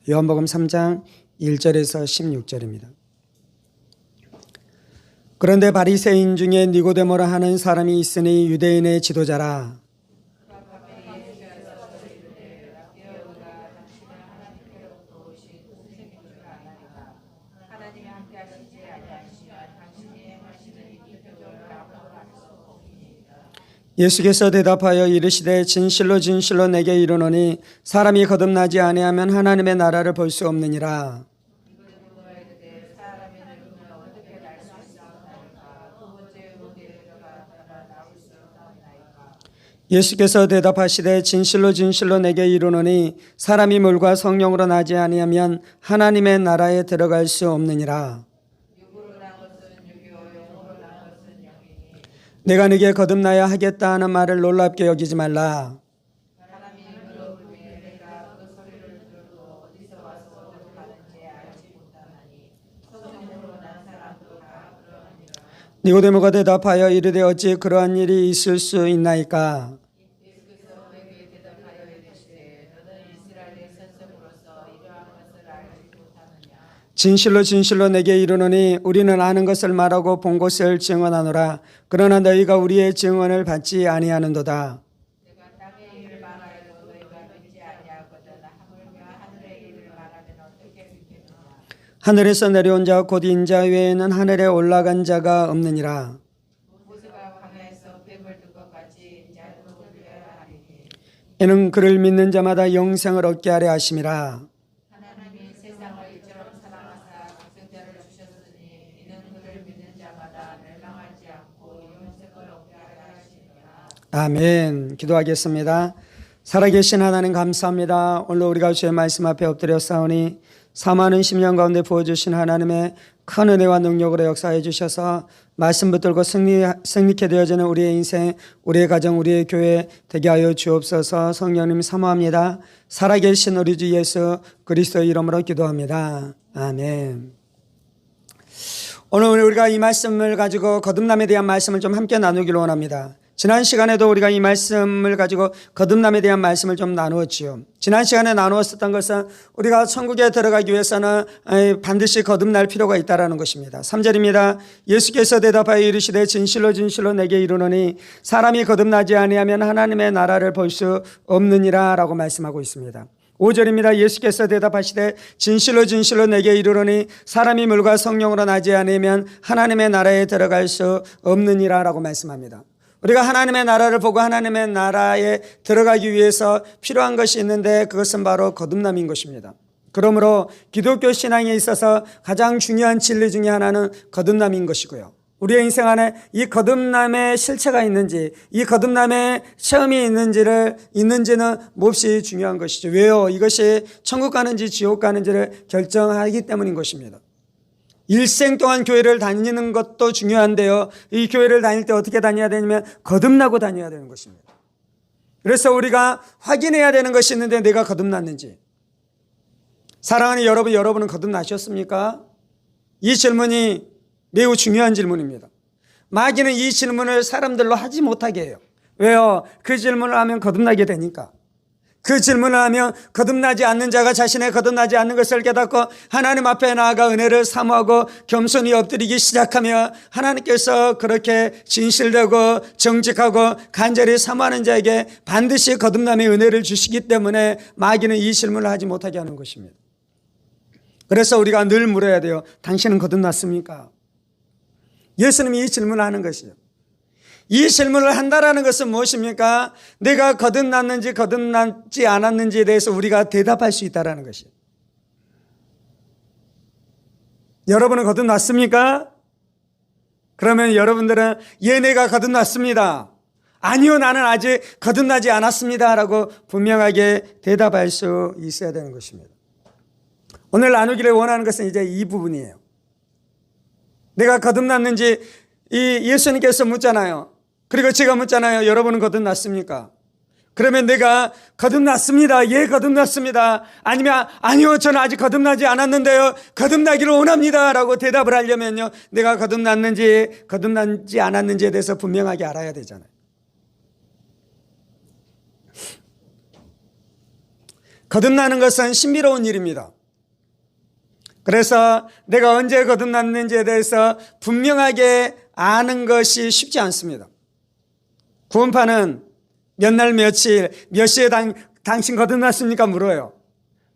요한복음 3장 1절에서 16절입니다. 그런데 바리새인 중에 니고데모라 하는 사람이 있으니 유대인의 지도자라. 예수께서 대답하여 이르시되 진실로 진실로 내게 이르노니 사람이 거듭나지 아니하면 하나님의 나라를 볼 수 없느니라. 예수께서 대답하시되 진실로 진실로 내게 이르노니 사람이 물과 성령으로 나지 아니하면 하나님의 나라에 들어갈 수 없느니라. 내가 네게 거듭나야 하겠다 하는 말을 놀랍게 여기지 말라. 니고데모가 대답하여 이르되 어찌 그러한 일이 있을 수 있나이까. 진실로 진실로 내게 이르노니 우리는 아는 것을 말하고 본 것을 증언하노라. 그러나 너희가 우리의 증언을 받지 아니하는도다. 하늘에서 내려온 자 곧 인자 외에는 하늘에 올라간 자가 없느니라. 이는 그를 믿는 자마다 영생을 얻게 하려 하심이라. 아멘. 기도하겠습니다. 살아계신 하나님 감사합니다. 오늘 우리가 주의 말씀 앞에 엎드려 싸우니 사모하는 심령 가운데 부어주신 하나님의 큰 은혜와 능력으로 역사해 주셔서 말씀 붙들고 승리케 되어지는 우리의 인생, 우리의 가정, 우리의 교회 되게 하여 주옵소서. 성령님 사모합니다. 살아계신 우리 주 예수 그리스도의 이름으로 기도합니다. 아멘. 오늘 우리가 이 말씀을 가지고 거듭남에 대한 말씀을 좀 함께 나누기를 원합니다. 지난 시간에도 우리가 이 말씀을 가지고 거듭남에 대한 말씀을 좀 나누었지요. 지난 시간에 나누었었던 것은 우리가 천국에 들어가기 위해서는 반드시 거듭날 필요가 있다는 것입니다. 3절입니다. 예수께서 대답하여 이르시되 진실로 진실로 내게 이르노니 사람이 거듭나지 아니하면 하나님의 나라를 볼 수 없느니라 라고 말씀하고 있습니다. 5절입니다. 예수께서 대답하시되 진실로 진실로 내게 이르노니 사람이 물과 성령으로 나지 않으면 하나님의 나라에 들어갈 수 없느니라 라고 말씀합니다. 우리가 하나님의 나라를 보고 하나님의 나라에 들어가기 위해서 필요한 것이 있는데 그것은 바로 거듭남인 것입니다. 그러므로 기독교 신앙에 있어서 가장 중요한 진리 중에 하나는 거듭남인 것이고요. 우리의 인생 안에 이 거듭남의 실체가 있는지, 이 거듭남의 체험이 있는지는 몹시 중요한 것이죠. 왜요? 이것이 천국 가는지 지옥 가는지를 결정하기 때문인 것입니다. 일생 동안 교회를 다니는 것도 중요한데요. 이 교회를 다닐 때 어떻게 다녀야 되냐면 거듭나고 다녀야 되는 것입니다. 그래서 우리가 확인해야 되는 것이 있는데 내가 거듭났는지. 사랑하는 여러분은 거듭나셨습니까? 이 질문이 매우 중요한 질문입니다. 마귀는 이 질문을 사람들로 하지 못하게 해요. 왜요? 그 질문을 하면 거듭나게 되니까. 그 질문을 하면 거듭나지 않는 자가 자신의 거듭나지 않는 것을 깨닫고 하나님 앞에 나아가 은혜를 사모하고 겸손히 엎드리기 시작하며 하나님께서 그렇게 진실되고 정직하고 간절히 사모하는 자에게 반드시 거듭남의 은혜를 주시기 때문에 마귀는 이 질문을 하지 못하게 하는 것입니다. 그래서 우리가 늘 물어야 돼요. 당신은 거듭났습니까? 예수님이 이 질문을 하는 것이에요. 이 질문을 한다라는 것은 무엇입니까? 내가 거듭났는지 거듭나지 않았는지에 대해서 우리가 대답할 수 있다는 것이에요. 여러분은 거듭났습니까? 그러면 여러분들은 예, 내가 거듭났습니다. 아니요, 나는 아직 거듭나지 않았습니다 라고 분명하게 대답할 수 있어야 되는 것입니다. 오늘 나누기를 원하는 것은 이제 이 부분이에요. 내가 거듭났는지 예수님께서 묻잖아요. 그리고 제가 묻잖아요. 여러분은 거듭났습니까? 그러면 내가 거듭났습니다. 예, 거듭났습니다. 아니면 아니요, 저는 아직 거듭나지 않았는데요. 거듭나기를 원합니다 라고 대답을 하려면요, 내가 거듭났는지 거듭나지 않았는지에 대해서 분명하게 알아야 되잖아요. 거듭나는 것은 신비로운 일입니다. 그래서 내가 언제 거듭났는지에 대해서 분명하게 아는 것이 쉽지 않습니다. 구원파는 몇 날 며칠 몇 시에 당신 거듭났습니까? 물어요.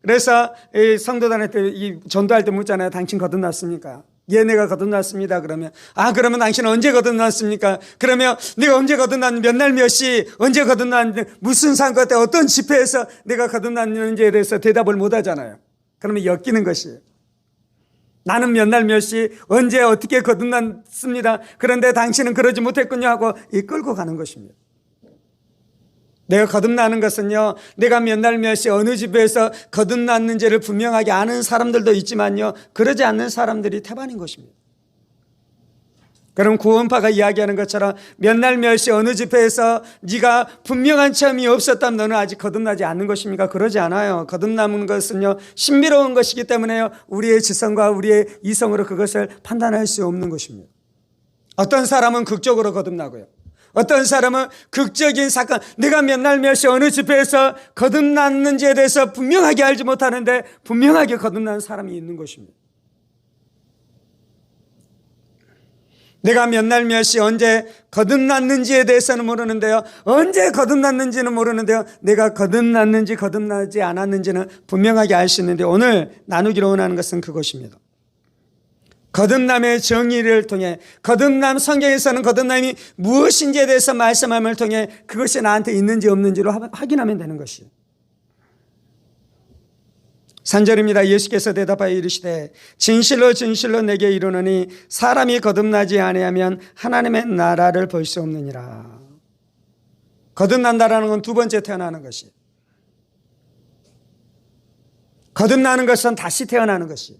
그래서 성도들한테 전도할 때 묻잖아요. 당신 거듭났습니까? 예, 내가 거듭났습니다. 그러면 그러면 당신은 언제 거듭났습니까? 그러면 내가 언제 거듭났는지, 몇 날 몇 시 언제 거듭났는지, 무슨 상관 때 어떤 집회에서 내가 거듭났는지에 대해서 대답을 못 하잖아요. 그러면 엮이는 것이에요. 나는 몇 날 몇 시 언제 어떻게 거듭났습니다. 그런데 당신은 그러지 못했군요 하고 끌고 가는 것입니다. 내가 거듭나는 것은요, 내가 몇 날 몇 시 어느 집에서 거듭났는지를 분명하게 아는 사람들도 있지만요, 그러지 않는 사람들이 태반인 것입니다. 그럼 구원파가 이야기하는 것처럼 몇 날 몇 시 어느 집회에서 네가 분명한 체험이 없었다면 너는 아직 거듭나지 않는 것입니까? 그러지 않아요. 거듭나는 것은요, 신비로운 것이기 때문에요, 우리의 지성과 우리의 이성으로 그것을 판단할 수 없는 것입니다. 어떤 사람은 극적으로 거듭나고요, 어떤 사람은 극적인 사건, 내가 몇 날 몇 시 어느 집회에서 거듭났는지에 대해서 분명하게 알지 못하는데 분명하게 거듭난 사람이 있는 것입니다. 내가 몇 날 몇 시 언제 거듭났는지에 대해서는 모르는데요, 언제 거듭났는지는 모르는데요, 내가 거듭났는지 거듭나지 않았는지는 분명하게 알 수 있는데, 오늘 나누기로 원하는 것은 그것입니다. 거듭남의 정의를 통해, 거듭남, 성경에서는 거듭남이 무엇인지에 대해서 말씀함을 통해 그것이 나한테 있는지 없는지로 확인하면 되는 것이에요. 3절입니다. 예수께서 대답하여 이르시되 진실로 진실로 내게 이르노니 사람이 거듭나지 아니하면 하나님의 나라를 볼 수 없느니라. 거듭난다라는 건 두 번째 태어나는 것이에요. 거듭나는 것은 다시 태어나는 것이에요.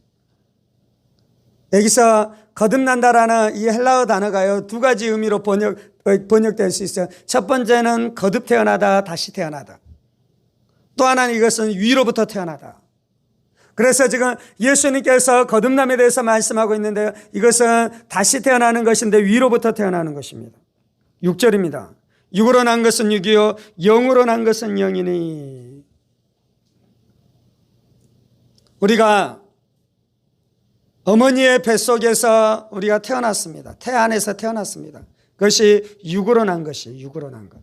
여기서 거듭난다라는 이 헬라어 단어가요, 두 가지 의미로 번역될 수 있어요. 첫 번째는 거듭 태어나다, 다시 태어나다. 또 하나는 이것은 위로부터 태어나다. 그래서 지금 예수님께서 거듭남에 대해서 말씀하고 있는데요, 이것은 다시 태어나는 것인데 위로부터 태어나는 것입니다. 6절입니다. 육으로 난 것은 육이요 영으로 난 것은 영이니. 우리가 어머니의 뱃속에서 우리가 태어났습니다. 태 안에서 태어났습니다. 그것이 육으로 난 것이에요. 육으로 난 것.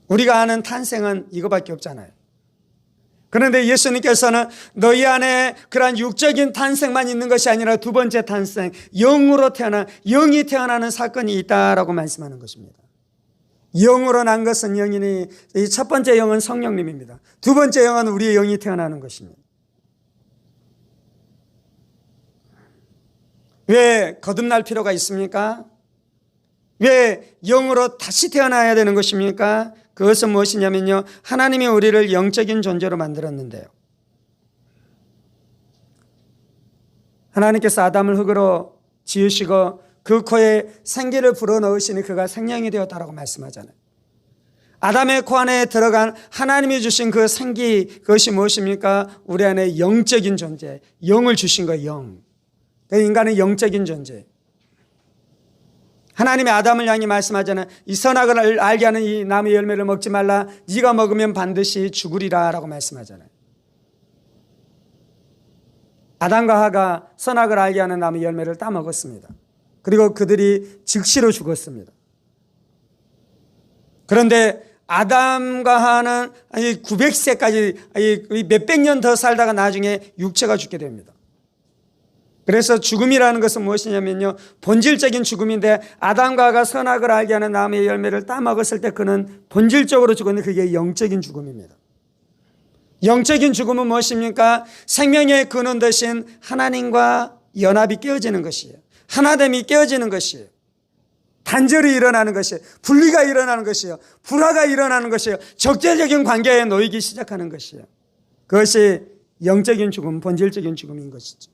우리가 아는 탄생은 이거밖에 없잖아요. 그런데 예수님께서는 너희 안에 그러한 육적인 탄생만 있는 것이 아니라 두 번째 탄생, 영으로 태어난, 영이 태어나는 사건이 있다라고 말씀하는 것입니다. 영으로 난 것은 영이니, 이 첫 번째 영은 성령님입니다. 두 번째 영은 우리의 영이 태어나는 것입니다. 왜 거듭날 필요가 있습니까? 왜 영으로 다시 태어나야 되는 것입니까? 그것은 무엇이냐면요, 하나님이 우리를 영적인 존재로 만들었는데요, 하나님께서 아담을 흙으로 지으시고 그 코에 생기를 불어넣으시니 그가 생명이 되었다라고 말씀하잖아요. 아담의 코 안에 들어간 하나님이 주신 그 생기, 그것이 무엇입니까? 우리 안에 영적인 존재, 영을 주신 거예요. 영. 인간은 영적인 존재. 하나님이 아담을 향해 말씀하잖아요. 이 선악을 알게 하는 이 나무의 열매를 먹지 말라. 네가 먹으면 반드시 죽으리라 라고 말씀하잖아요. 아담과 하가 선악을 알게 하는 나무의 열매를 따먹었습니다. 그리고 그들이 즉시로 죽었습니다. 그런데 아담과 하는 900세까지 몇백 년 더 살다가 나중에 육체가 죽게 됩니다. 그래서 죽음이라는 것은 무엇이냐면요, 본질적인 죽음인데, 아담과 하가 선악을 알게 하는 나무의 열매를 따먹었을 때 그는 본질적으로 죽었는데 그게 영적인 죽음입니다. 영적인 죽음은 무엇입니까? 생명의 근원 되신 하나님과 연합이 깨어지는 것이에요. 하나됨이 깨어지는 것이에요. 단절이 일어나는 것이에요. 분리가 일어나는 것이에요. 불화가 일어나는 것이에요. 적대적인 관계에 놓이기 시작하는 것이에요. 그것이 영적인 죽음, 본질적인 죽음인 것이죠.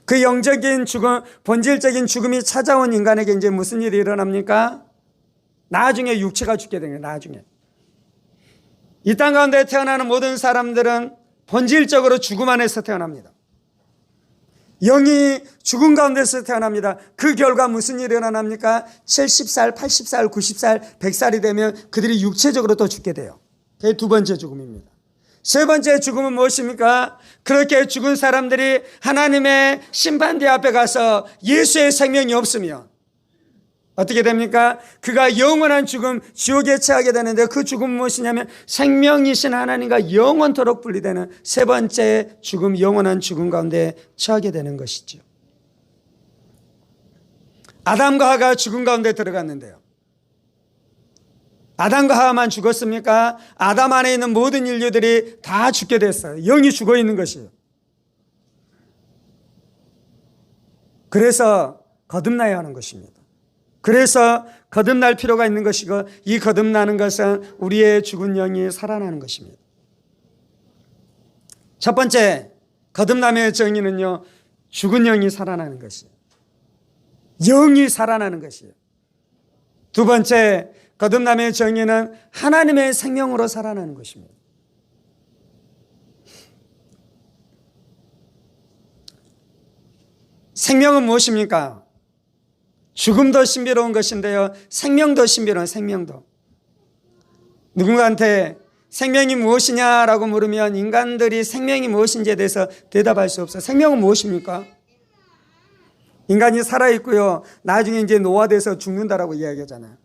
그 영적인 죽음, 본질적인 죽음이 찾아온 인간에게 이제 무슨 일이 일어납니까? 나중에 육체가 죽게 되는 거예요. 나중에 이 땅 가운데 태어나는 모든 사람들은 본질적으로 죽음 안에서 태어납니다. 영이 죽음 가운데서 태어납니다. 그 결과 무슨 일이 일어납니까? 70살, 80살, 90살, 100살이 되면 그들이 육체적으로 또 죽게 돼요. 그게 두 번째 죽음입니다. 세 번째 죽음은 무엇입니까? 그렇게 죽은 사람들이 하나님의 심판대 앞에 가서 예수의 생명이 없으면 어떻게 됩니까? 그가 영원한 죽음, 지옥에 처하게 되는데, 그 죽음은 무엇이냐면 생명이신 하나님과 영원토록 분리되는 세 번째 죽음, 영원한 죽음 가운데 처하게 되는 것이죠. 아담과 하와가 죽음 가운데 들어갔는데요, 아담과 하와만 죽었습니까? 아담 안에 있는 모든 인류들이 다 죽게 됐어요. 영이 죽어 있는 것이에요. 그래서 거듭나야 하는 것입니다. 그래서 거듭날 필요가 있는 것이고, 이 거듭나는 것은 우리의 죽은 영이 살아나는 것입니다. 첫 번째 거듭남의 정의는요, 죽은 영이 살아나는 것이에요. 영이 살아나는 것이에요. 두 번째 거듭남의 정의는 하나님의 생명으로 살아나는 것입니다. 생명은 무엇입니까? 죽음도 신비로운 것인데요, 생명도 신비로운, 생명도. 누군가한테 생명이 무엇이냐라고 물으면 인간들이 생명이 무엇인지에 대해서 대답할 수 없어요. 생명은 무엇입니까? 인간이 살아있고요, 나중에 이제 노화돼서 죽는다라고 이야기하잖아요.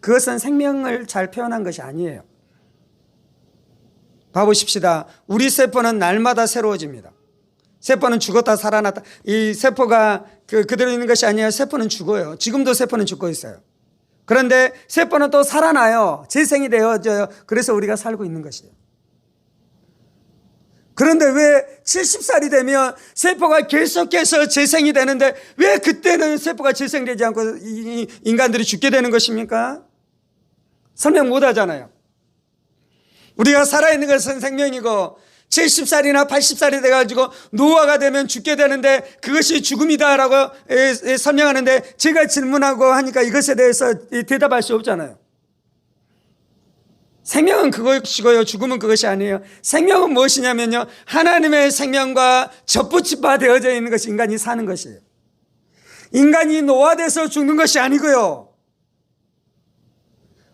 그것은 생명을 잘 표현한 것이 아니에요. 봐보십시다. 우리 세포는 날마다 새로워집니다. 세포는 죽었다 살아났다. 이 세포가 그대로 있는 것이 아니라 세포는 죽어요. 지금도 세포는 죽고 있어요. 그런데 세포는 또 살아나요. 재생이 되어져요. 그래서 우리가 살고 있는 것이에요. 그런데 왜 70살이 되면 세포가 계속해서 재생이 되는데 왜 그때는 세포가 재생되지 않고 인간들이 죽게 되는 것입니까? 설명 못 하잖아요. 우리가 살아있는 것은 생명이고 70살이나 80살이 돼가지고 노화가 되면 죽게 되는데 그것이 죽음이다라고 설명하는데, 제가 질문하고 하니까 이것에 대해서 대답할 수 없잖아요. 생명은 그것이고요, 죽음은 그것이 아니에요. 생명은 무엇이냐면요, 하나님의 생명과 접붙임바 되어져 있는 것이 인간이 사는 것이에요. 인간이 노화돼서 죽는 것이 아니고요,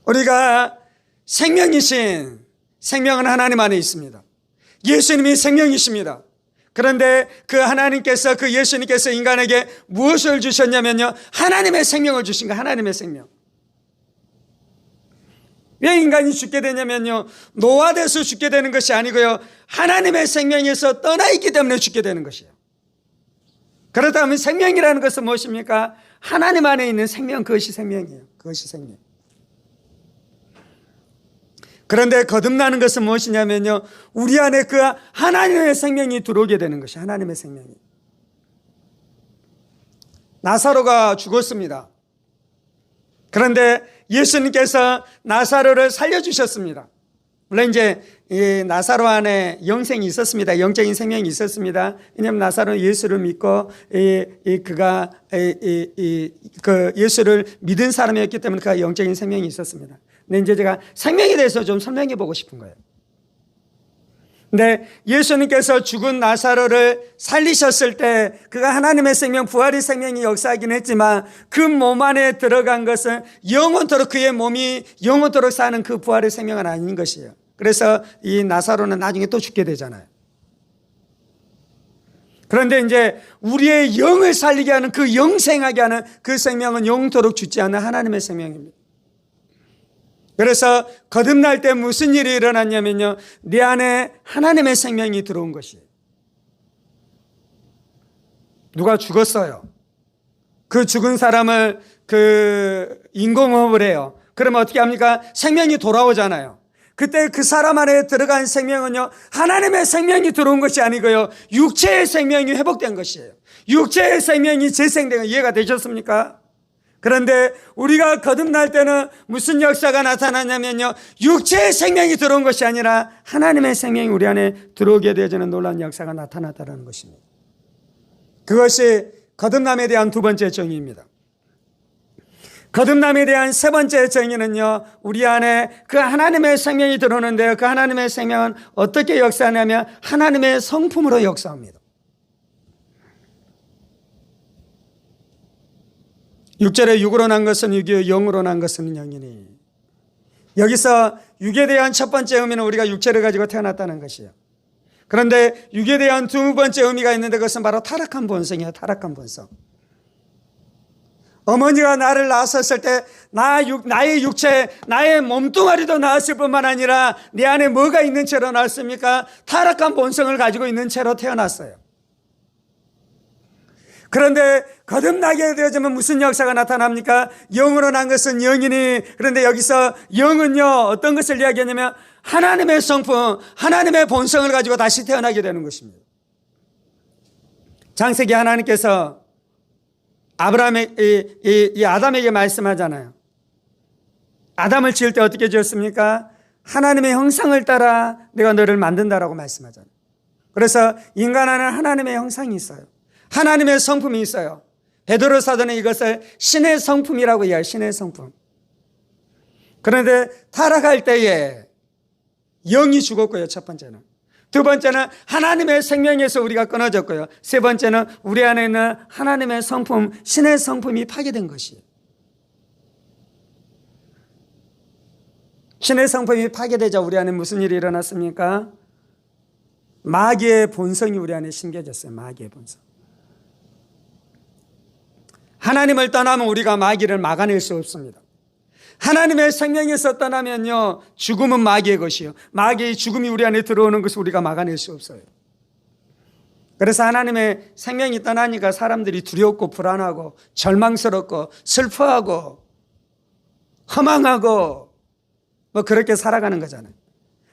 우리가 생명이신, 생명은 하나님 안에 있습니다. 예수님이 생명이십니다. 그런데 그 하나님께서, 그 예수님께서 인간에게 무엇을 주셨냐면요, 하나님의 생명을 주신 거예요. 하나님의 생명. 왜 인간이 죽게 되냐면요, 노화돼서 죽게 되는 것이 아니고요, 하나님의 생명에서 떠나 있기 때문에 죽게 되는 것이에요. 그렇다면 생명이라는 것은 무엇입니까? 하나님 안에 있는 생명, 그것이 생명이에요. 그것이 생명. 그런데 거듭나는 것은 무엇이냐면요, 우리 안에 그 하나님의 생명이 들어오게 되는 것이 하나님의 생명이. 나사로가 죽었습니다. 그런데 예수님께서 나사로를 살려주셨습니다. 물론 이제 나사로 안에 영생이 있었습니다. 영적인 생명이 있었습니다. 왜냐하면 나사로는 예수를 믿고 그가 그 예수를 믿은 사람이었기 때문에 그가 영적인 생명이 있었습니다. 근데 이제 제가 생명에 대해서 좀 설명해 보고 싶은 거예요. 근데 예수님께서 죽은 나사로를 살리셨을 때 그가 하나님의 생명, 부활의 생명이 역사하긴 했지만 그 몸 안에 들어간 것은 영원토록, 그의 몸이 영원토록 사는 그 부활의 생명은 아닌 것이에요. 그래서 이 나사로는 나중에 또 죽게 되잖아요. 그런데 이제 우리의 영을 살리게 하는, 그 영생하게 하는 그 생명은 영토록 죽지 않는 하나님의 생명입니다. 그래서 거듭날 때 무슨 일이 일어났냐면요, 내 안에 하나님의 생명이 들어온 것이에요. 누가 죽었어요. 그 죽은 사람을 인공호흡을 해요. 그러면 어떻게 합니까? 생명이 돌아오잖아요. 그때 그 사람 안에 들어간 생명은요, 하나님의 생명이 들어온 것이 아니고요, 육체의 생명이 회복된 것이에요. 육체의 생명이 재생된 거, 이해가 되셨습니까? 그런데 우리가 거듭날 때는 무슨 역사가 나타나냐면요, 육체의 생명이 들어온 것이 아니라 하나님의 생명이 우리 안에 들어오게 되어지는 놀라운 역사가 나타났다는 것입니다. 그것이 거듭남에 대한 두 번째 정의입니다. 거듭남에 대한 세 번째 정의는요, 우리 안에 그 하나님의 생명이 들어오는데요, 그 하나님의 생명은 어떻게 역사하냐면 하나님의 성품으로 역사합니다. 육절에 육으로 난 것은 육이요 영으로 난 것은 영이니, 여기서 육에 대한 첫 번째 의미는 우리가 육체를 가지고 태어났다는 것이에요. 그런데 육에 대한 두 번째 의미가 있는데 그것은 바로 타락한 본성이에요. 타락한 본성. 어머니가 나를 낳았을 때 나의 육체, 나의 몸뚱아리도 낳았을 뿐만 아니라 내 안에 뭐가 있는 채로 낳았습니까? 타락한 본성을 가지고 있는 채로 태어났어요. 그런데 거듭나게 되어지면 무슨 역사가 나타납니까? 영으로 난 것은 영이니, 그런데 여기서 영은요 어떤 것을 이야기하냐면 하나님의 성품, 하나님의 본성을 가지고 다시 태어나게 되는 것입니다. 창세기 하나님께서 아담에게 말씀하잖아요. 아담을 지을 때 어떻게 지었습니까? 하나님의 형상을 따라 내가 너를 만든다라고 말씀하잖아요. 그래서 인간 안에 하나님의 형상이 있어요. 하나님의 성품이 있어요. 베드로 사도는 이것을 신의 성품이라고 이야기해요. 신의 성품. 그런데 타락할 때에 영이 죽었고요. 첫 번째는. 두 번째는 하나님의 생명에서 우리가 끊어졌고요. 세 번째는 우리 안에 있는 하나님의 성품, 신의 성품이 파괴된 것이에요. 신의 성품이 파괴되자 우리 안에 무슨 일이 일어났습니까? 마귀의 본성이 우리 안에 심겨졌어요. 마귀의 본성. 하나님을 떠나면 우리가 마귀를 막아낼 수 없습니다. 하나님의 생명에서 떠나면요 죽음은 마귀의 것이요, 마귀의 죽음이 우리 안에 들어오는 것을 우리가 막아낼 수 없어요. 그래서 하나님의 생명이 떠나니까 사람들이 두렵고 불안하고 절망스럽고 슬퍼하고 허망하고 뭐 그렇게 살아가는 거잖아요.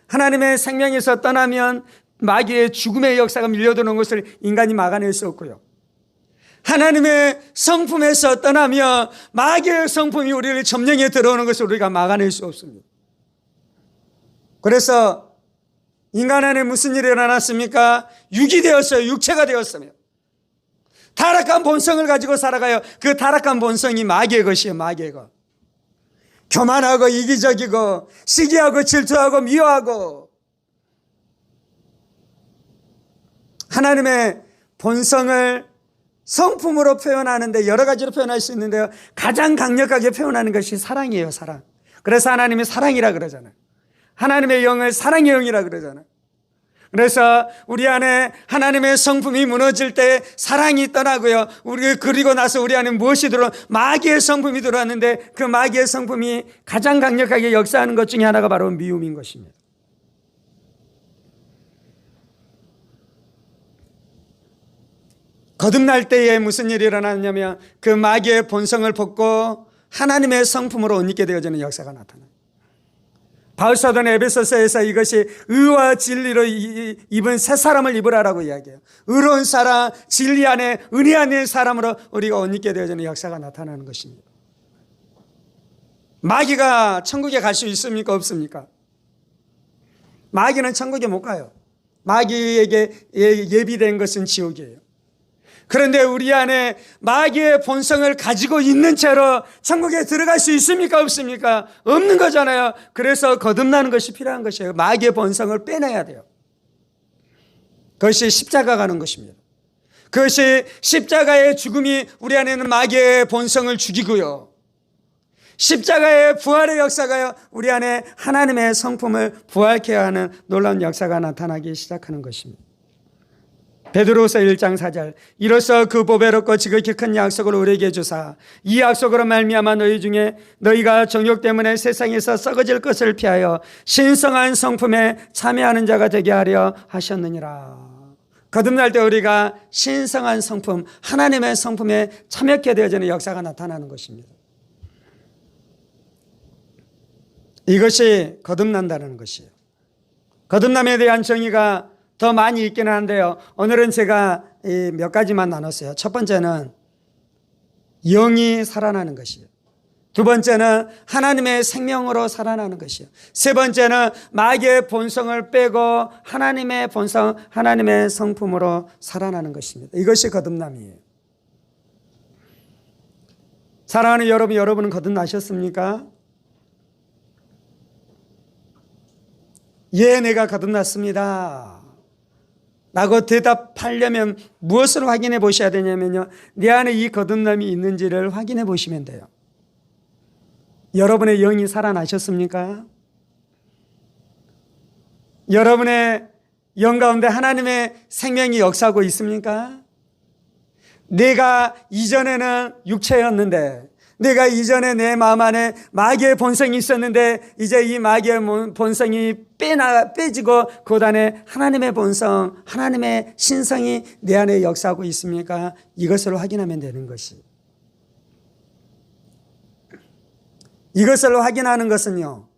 하나님의 생명에서 떠나면 마귀의 죽음의 역사가 밀려드는 것을 인간이 막아낼 수 없고요, 하나님의 성품에서 떠나며 마귀의 성품이 우리를 점령해 들어오는 것을 우리가 막아낼 수 없습니다. 그래서 인간 안에 무슨 일이 일어났습니까? 육이 되었어요. 육체가 되었으며 타락한 본성을 가지고 살아가요. 그 타락한 본성이 마귀의 것이에요. 마귀의 것. 교만하고 이기적이고 시기하고 질투하고 미워하고, 하나님의 본성을 성품으로 표현하는데 여러 가지로 표현할 수 있는데요, 가장 강력하게 표현하는 것이 사랑이에요. 사랑. 그래서 하나님이 사랑이라 그러잖아요. 하나님의 영을 사랑의 영이라 그러잖아요. 그래서 우리 안에 하나님의 성품이 무너질 때 사랑이 떠나고요, 그리고 나서 우리 안에 무엇이 마귀의 성품이 들어왔는데 그 마귀의 성품이 가장 강력하게 역사하는 것 중에 하나가 바로 미움인 것입니다. 거듭날 때에 무슨 일이 일어나냐면 그 마귀의 본성을 벗고 하나님의 성품으로 옷 입게 되어지는 역사가 나타나요. 바울 사도는 에베소서에서 이것이 의와 진리로 입은 새 사람을 입으라라고 이야기해요. 의로운 사람, 진리 안에 은혜 안에 사람으로 우리가 옷 입게 되어지는 역사가 나타나는 것입니다. 마귀가 천국에 갈 수 있습니까? 없습니까? 마귀는 천국에 못 가요. 마귀에게 예비된 것은 지옥이에요. 그런데 우리 안에 마귀의 본성을 가지고 있는 채로 천국에 들어갈 수 있습니까? 없습니까? 없는 거잖아요. 그래서 거듭나는 것이 필요한 것이에요. 마귀의 본성을 빼내야 돼요. 그것이 십자가 가는 것입니다. 그것이 십자가의 죽음이 우리 안에 있는 마귀의 본성을 죽이고요, 십자가의 부활의 역사가요 우리 안에 하나님의 성품을 부활케 하는 놀라운 역사가 나타나기 시작하는 것입니다. 베드로후서 1장 4절, 이로써 그 보배롭고 지극히 큰 약속을 우리에게 주사 이 약속으로 말미암아 너희 중에 너희가 정욕 때문에 세상에서 썩어질 것을 피하여 신성한 성품에 참여하는 자가 되게 하려 하셨느니라. 거듭날 때 우리가 신성한 성품, 하나님의 성품에 참여하게 되어지는 역사가 나타나는 것입니다. 이것이 거듭난다는 것이에요. 거듭남에 대한 정의가 더 많이 있기는 한데요, 오늘은 제가 몇 가지만 나눴어요. 첫 번째는 영이 살아나는 것이에요. 두 번째는 하나님의 생명으로 살아나는 것이에요. 세 번째는 마귀의 본성을 빼고 하나님의 본성, 하나님의 성품으로 살아나는 것입니다. 이것이 거듭남이에요. 사랑하는 여러분, 여러분은 거듭나셨습니까? 예, 내가 거듭났습니다 라고 대답하려면 무엇을 확인해 보셔야 되냐면요, 내 안에 이 거듭남이 있는지를 확인해 보시면 돼요. 여러분의 영이 살아나셨습니까? 여러분의 영 가운데 하나님의 생명이 역사하고 있습니까? 내가 이전에는 육체였는데, 내가 이전에 내 마음 안에 마귀의 본성이 있었는데, 이제 이 마귀의 본성이 빼지고 그 안에 하나님의 본성, 하나님의 신성이 내 안에 역사하고 있습니까? 이것을 확인하면 되는 것이. 이것을 확인하는 것은요,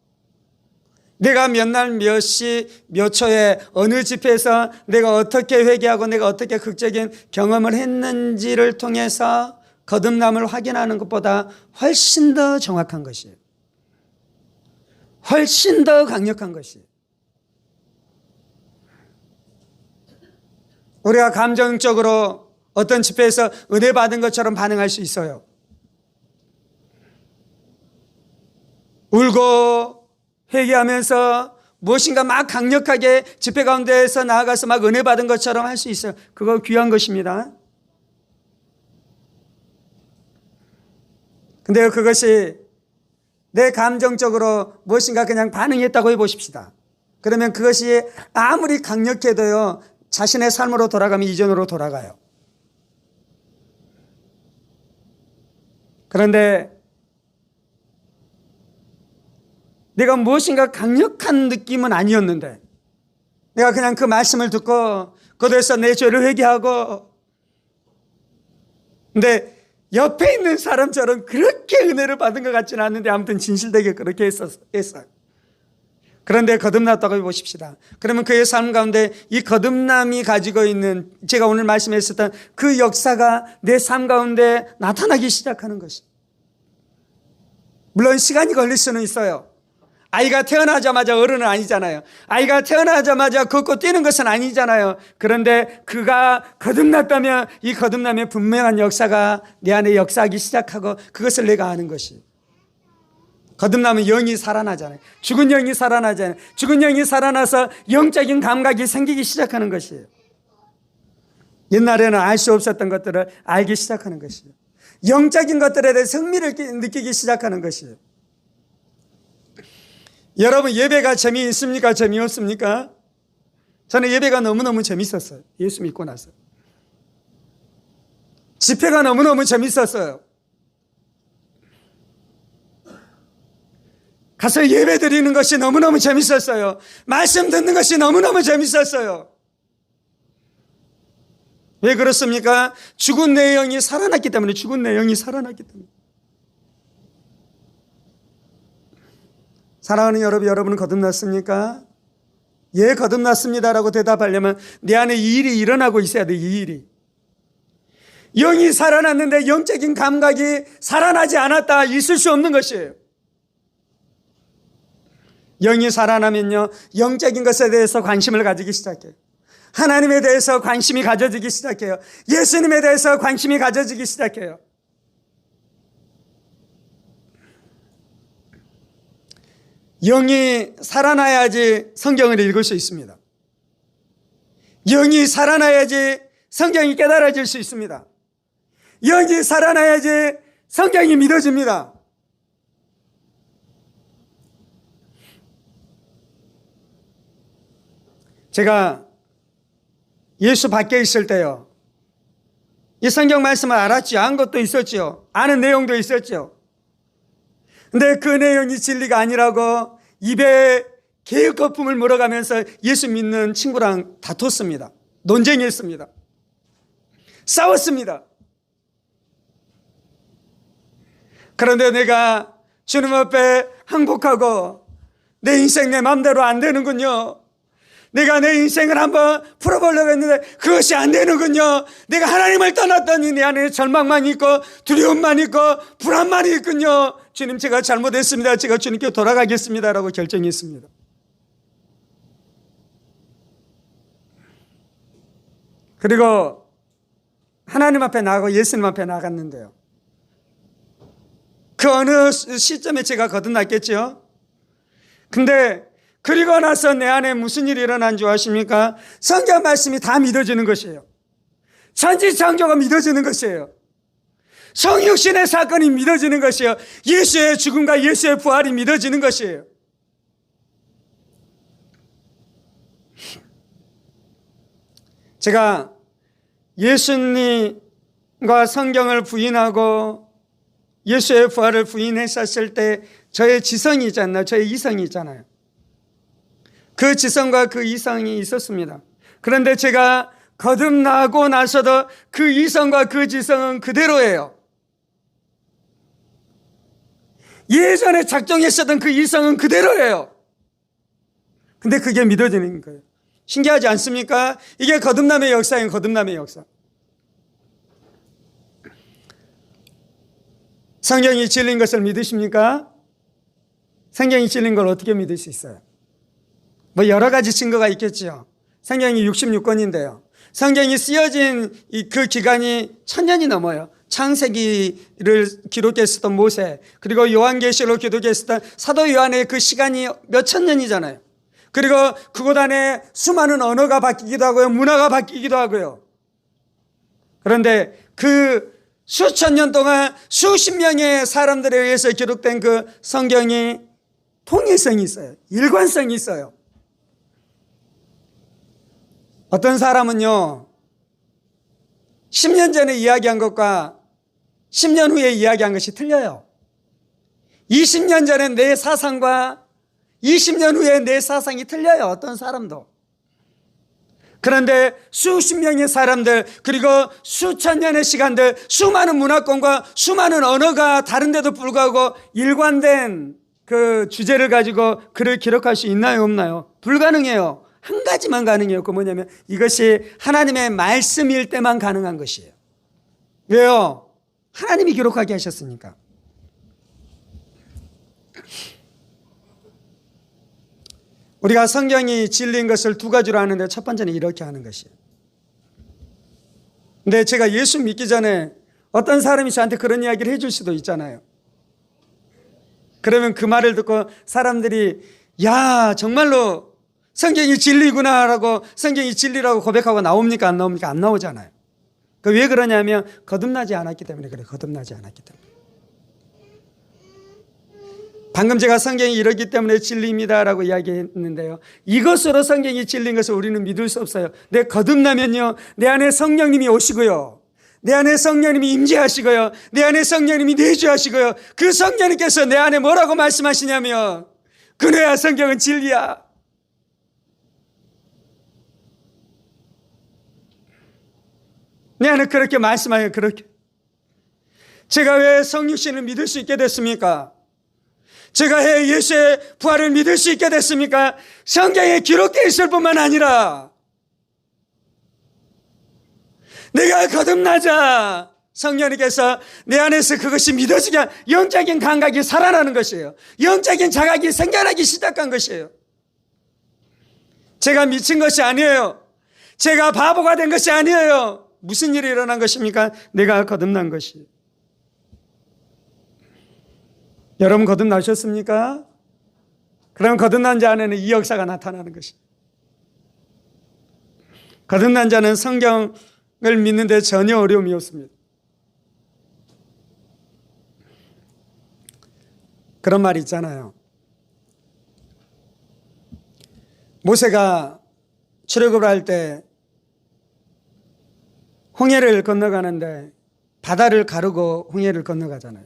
내가 몇 날 몇 시 몇 초에 어느 집회에서 내가 어떻게 회개하고 내가 어떻게 극적인 경험을 했는지를 통해서 거듭남을 확인하는 것보다 훨씬 더 정확한 것이에요. 훨씬 더 강력한 것이에요. 우리가 감정적으로 어떤 집회에서 은혜 받은 것처럼 반응할 수 있어요. 울고 회개하면서 무엇인가 막 강력하게 집회 가운데에서 나아가서 막 은혜 받은 것처럼 할 수 있어요. 그거 귀한 것입니다. 근데 그것이 내 감정적으로 무엇인가 그냥 반응했다고 해보십시다. 그러면 그것이 아무리 강력해도요, 자신의 삶으로 돌아가면 이전으로 돌아가요. 그런데 내가 무엇인가 강력한 느낌은 아니었는데, 내가 그냥 그 말씀을 듣고 그곳에서 내 죄를 회개하고, 근데 옆에 있는 사람처럼 그렇게 은혜를 받은 것 같지는 않는데 아무튼 진실되게 그렇게 했어요. 그런데 거듭났다고 해보십시다. 그러면 그의 삶 가운데 이 거듭남이 가지고 있는, 제가 오늘 말씀했었던 그 역사가 내 삶 가운데 나타나기 시작하는 것이. 물론 시간이 걸릴 수는 있어요. 아이가 태어나자마자 어른은 아니잖아요. 아이가 태어나자마자 걷고 뛰는 것은 아니잖아요. 그런데 그가 거듭났다면 이 거듭남의 분명한 역사가 내 안에 역사하기 시작하고, 그것을 내가 아는 것이. 거듭나면 영이 살아나잖아요. 죽은 영이 살아나잖아요. 죽은 영이 살아나서 영적인 감각이 생기기 시작하는 것이에요. 옛날에는 알 수 없었던 것들을 알기 시작하는 것이에요. 영적인 것들에 대해 흥미를 느끼기 시작하는 것이에요. 여러분, 예배가 재미있습니까? 재미없습니까? 저는 예배가 너무너무 재밌었어요. 예수 믿고 나서. 집회가 너무너무 재밌었어요. 가서 예배 드리는 것이 너무너무 재밌었어요. 말씀 듣는 것이 너무너무 재밌었어요. 왜 그렇습니까? 죽은 내 영이 살아났기 때문에. 죽은 내 영이 살아났기 때문에. 사랑하는 여러분, 여러분은 거듭났습니까? 예, 거듭났습니다라고 대답하려면 내 안에 이 일이 일어나고 있어야 돼. 이 일이. 영이 살아났는데 영적인 감각이 살아나지 않았다, 있을 수 없는 것이에요. 영이 살아나면요, 영적인 것에 대해서 관심을 가지기 시작해요. 하나님에 대해서 관심이 가져지기 시작해요. 예수님에 대해서 관심이 가져지기 시작해요. 영이 살아나야지 성경을 읽을 수 있습니다. 영이 살아나야지 성경이 깨달아질 수 있습니다. 영이 살아나야지 성경이 믿어집니다. 제가 예수 밖에 있을 때요, 이 성경 말씀을 알았죠. 안 것도 있었죠. 아는 내용도 있었죠. 근데 그 내용이 진리가 아니라고 입에 개의 거품을 물어가면서 예수 믿는 친구랑 다퉜습니다. 논쟁했습니다. 싸웠습니다. 그런데 내가 주님 앞에 항복하고 내 인생 내 마음대로 안 되는군요. 내가 내 인생을 한번 풀어보려고 했는데 그것이 안 되는군요. 내가 하나님을 떠났더니 내 안에 절망만 있고 두려움만 있고 불안만 있군요. 주님, 제가 잘못했습니다. 제가 주님께 돌아가겠습니다라고 결정했습니다. 그리고 하나님 앞에 나가고 예수님 앞에 나갔는데요, 그 어느 시점에 제가 거듭났겠죠. 근데 그리고 나서 내 안에 무슨 일이 일어난 줄 아십니까? 성경 말씀이 다 믿어지는 것이에요. 천지창조가 믿어지는 것이에요. 성육신의 사건이 믿어지는 것이요, 예수의 죽음과 예수의 부활이 믿어지는 것이에요. 제가 예수님과 성경을 부인하고 예수의 부활을 부인했었을 때 저의 지성이 있지 않나요? 저의 이성이 있잖아요. 그 지성과 그 이성이 있었습니다. 그런데 제가 거듭나고 나서도 그 이성과 그 지성은 그대로예요. 예전에 작정했었던 그 이성은 그대로예요. 근데 그게 믿어지는 거예요. 신기하지 않습니까? 이게 거듭남의 역사예요. 거듭남의 역사. 성경이 진리인 것을 믿으십니까? 성경이 진리인 걸 어떻게 믿을 수 있어요? 뭐 여러 가지 증거가 있겠지요. 성경이 66권인데요. 성경이 쓰여진 그 기간이 1000년이 넘어요. 창세기를 기록했었던 모세, 그리고 요한계시록 기록했었던 사도 요한의 그 시간이 몇천 년이잖아요. 그리고 그곳 안에 수많은 언어가 바뀌기도 하고요, 문화가 바뀌기도 하고요. 그런데 그 수천 년 동안 수십 명의 사람들에 의해서 기록된 그 성경이 통일성이 있어요. 일관성이 있어요. 어떤 사람은요, 10년 전에 이야기한 것과 10년 후에 이야기한 것이 틀려요. 20년 전에 내 사상과 20년 후에 내 사상이 틀려요. 어떤 사람도. 그런데 수십 명의 사람들, 그리고 수천 년의 시간들, 수많은 문화권과 수많은 언어가 다른데도 불구하고 일관된 그 주제를 가지고 글을 기록할 수 있나요, 없나요? 불가능해요. 한 가지만 가능해요. 그 뭐냐면 이것이 하나님의 말씀일 때만 가능한 것이에요. 왜요? 하나님이 기록하게 하셨으니까. 우리가 성경이 진리인 것을 두 가지로 하는데 첫 번째는 이렇게 하는 것이에요. 근데 제가 예수 믿기 전에 어떤 사람이 저한테 그런 이야기를 해줄 수도 있잖아요. 그러면 그 말을 듣고 사람들이 야, 정말로 성경이 진리구나라고, 성경이 진리라고 고백하고 나옵니까? 안 나옵니까? 안 나오잖아요. 왜 그러냐면 거듭나지 않았기 때문에 그래요. 거듭나지 않았기 때문에. 방금 제가 성경이 이러기 때문에 진리입니다라고 이야기했는데요, 이것으로 성경이 진리인 것을 우리는 믿을 수 없어요. 내 거듭나면요, 내 안에 성령님이 오시고요, 내 안에 성령님이 임재하시고요, 내 안에 성령님이 내주하시고요, 그 성령님께서 내 안에 뭐라고 말씀하시냐면 그래야 성경은 진리야. 내 안에 그렇게 말씀하여. 그렇게 제가 왜 성육신을 믿을 수 있게 됐습니까? 제가 왜 예수의 부활을 믿을 수 있게 됐습니까? 성경에 기록되어 있을 뿐만 아니라 내가 거듭나자 성령님께서 내 안에서 그것이 믿어지게 한 영적인 감각이 살아나는 것이에요. 영적인 자각이 생겨나기 시작한 것이에요. 제가 미친 것이 아니에요. 제가 바보가 된 것이 아니에요. 무슨 일이 일어난 것입니까? 내가 거듭난 것이에요. 여러분 거듭나셨습니까? 그럼 거듭난 자 안에는 이 역사가 나타나는 것이에요. 거듭난 자는 성경을 믿는데 전혀 어려움이 없습니다. 그런 말이 있잖아요. 모세가 출애굽을 할 때 홍해를 건너가는데 바다를 가르고 홍해를 건너가잖아요.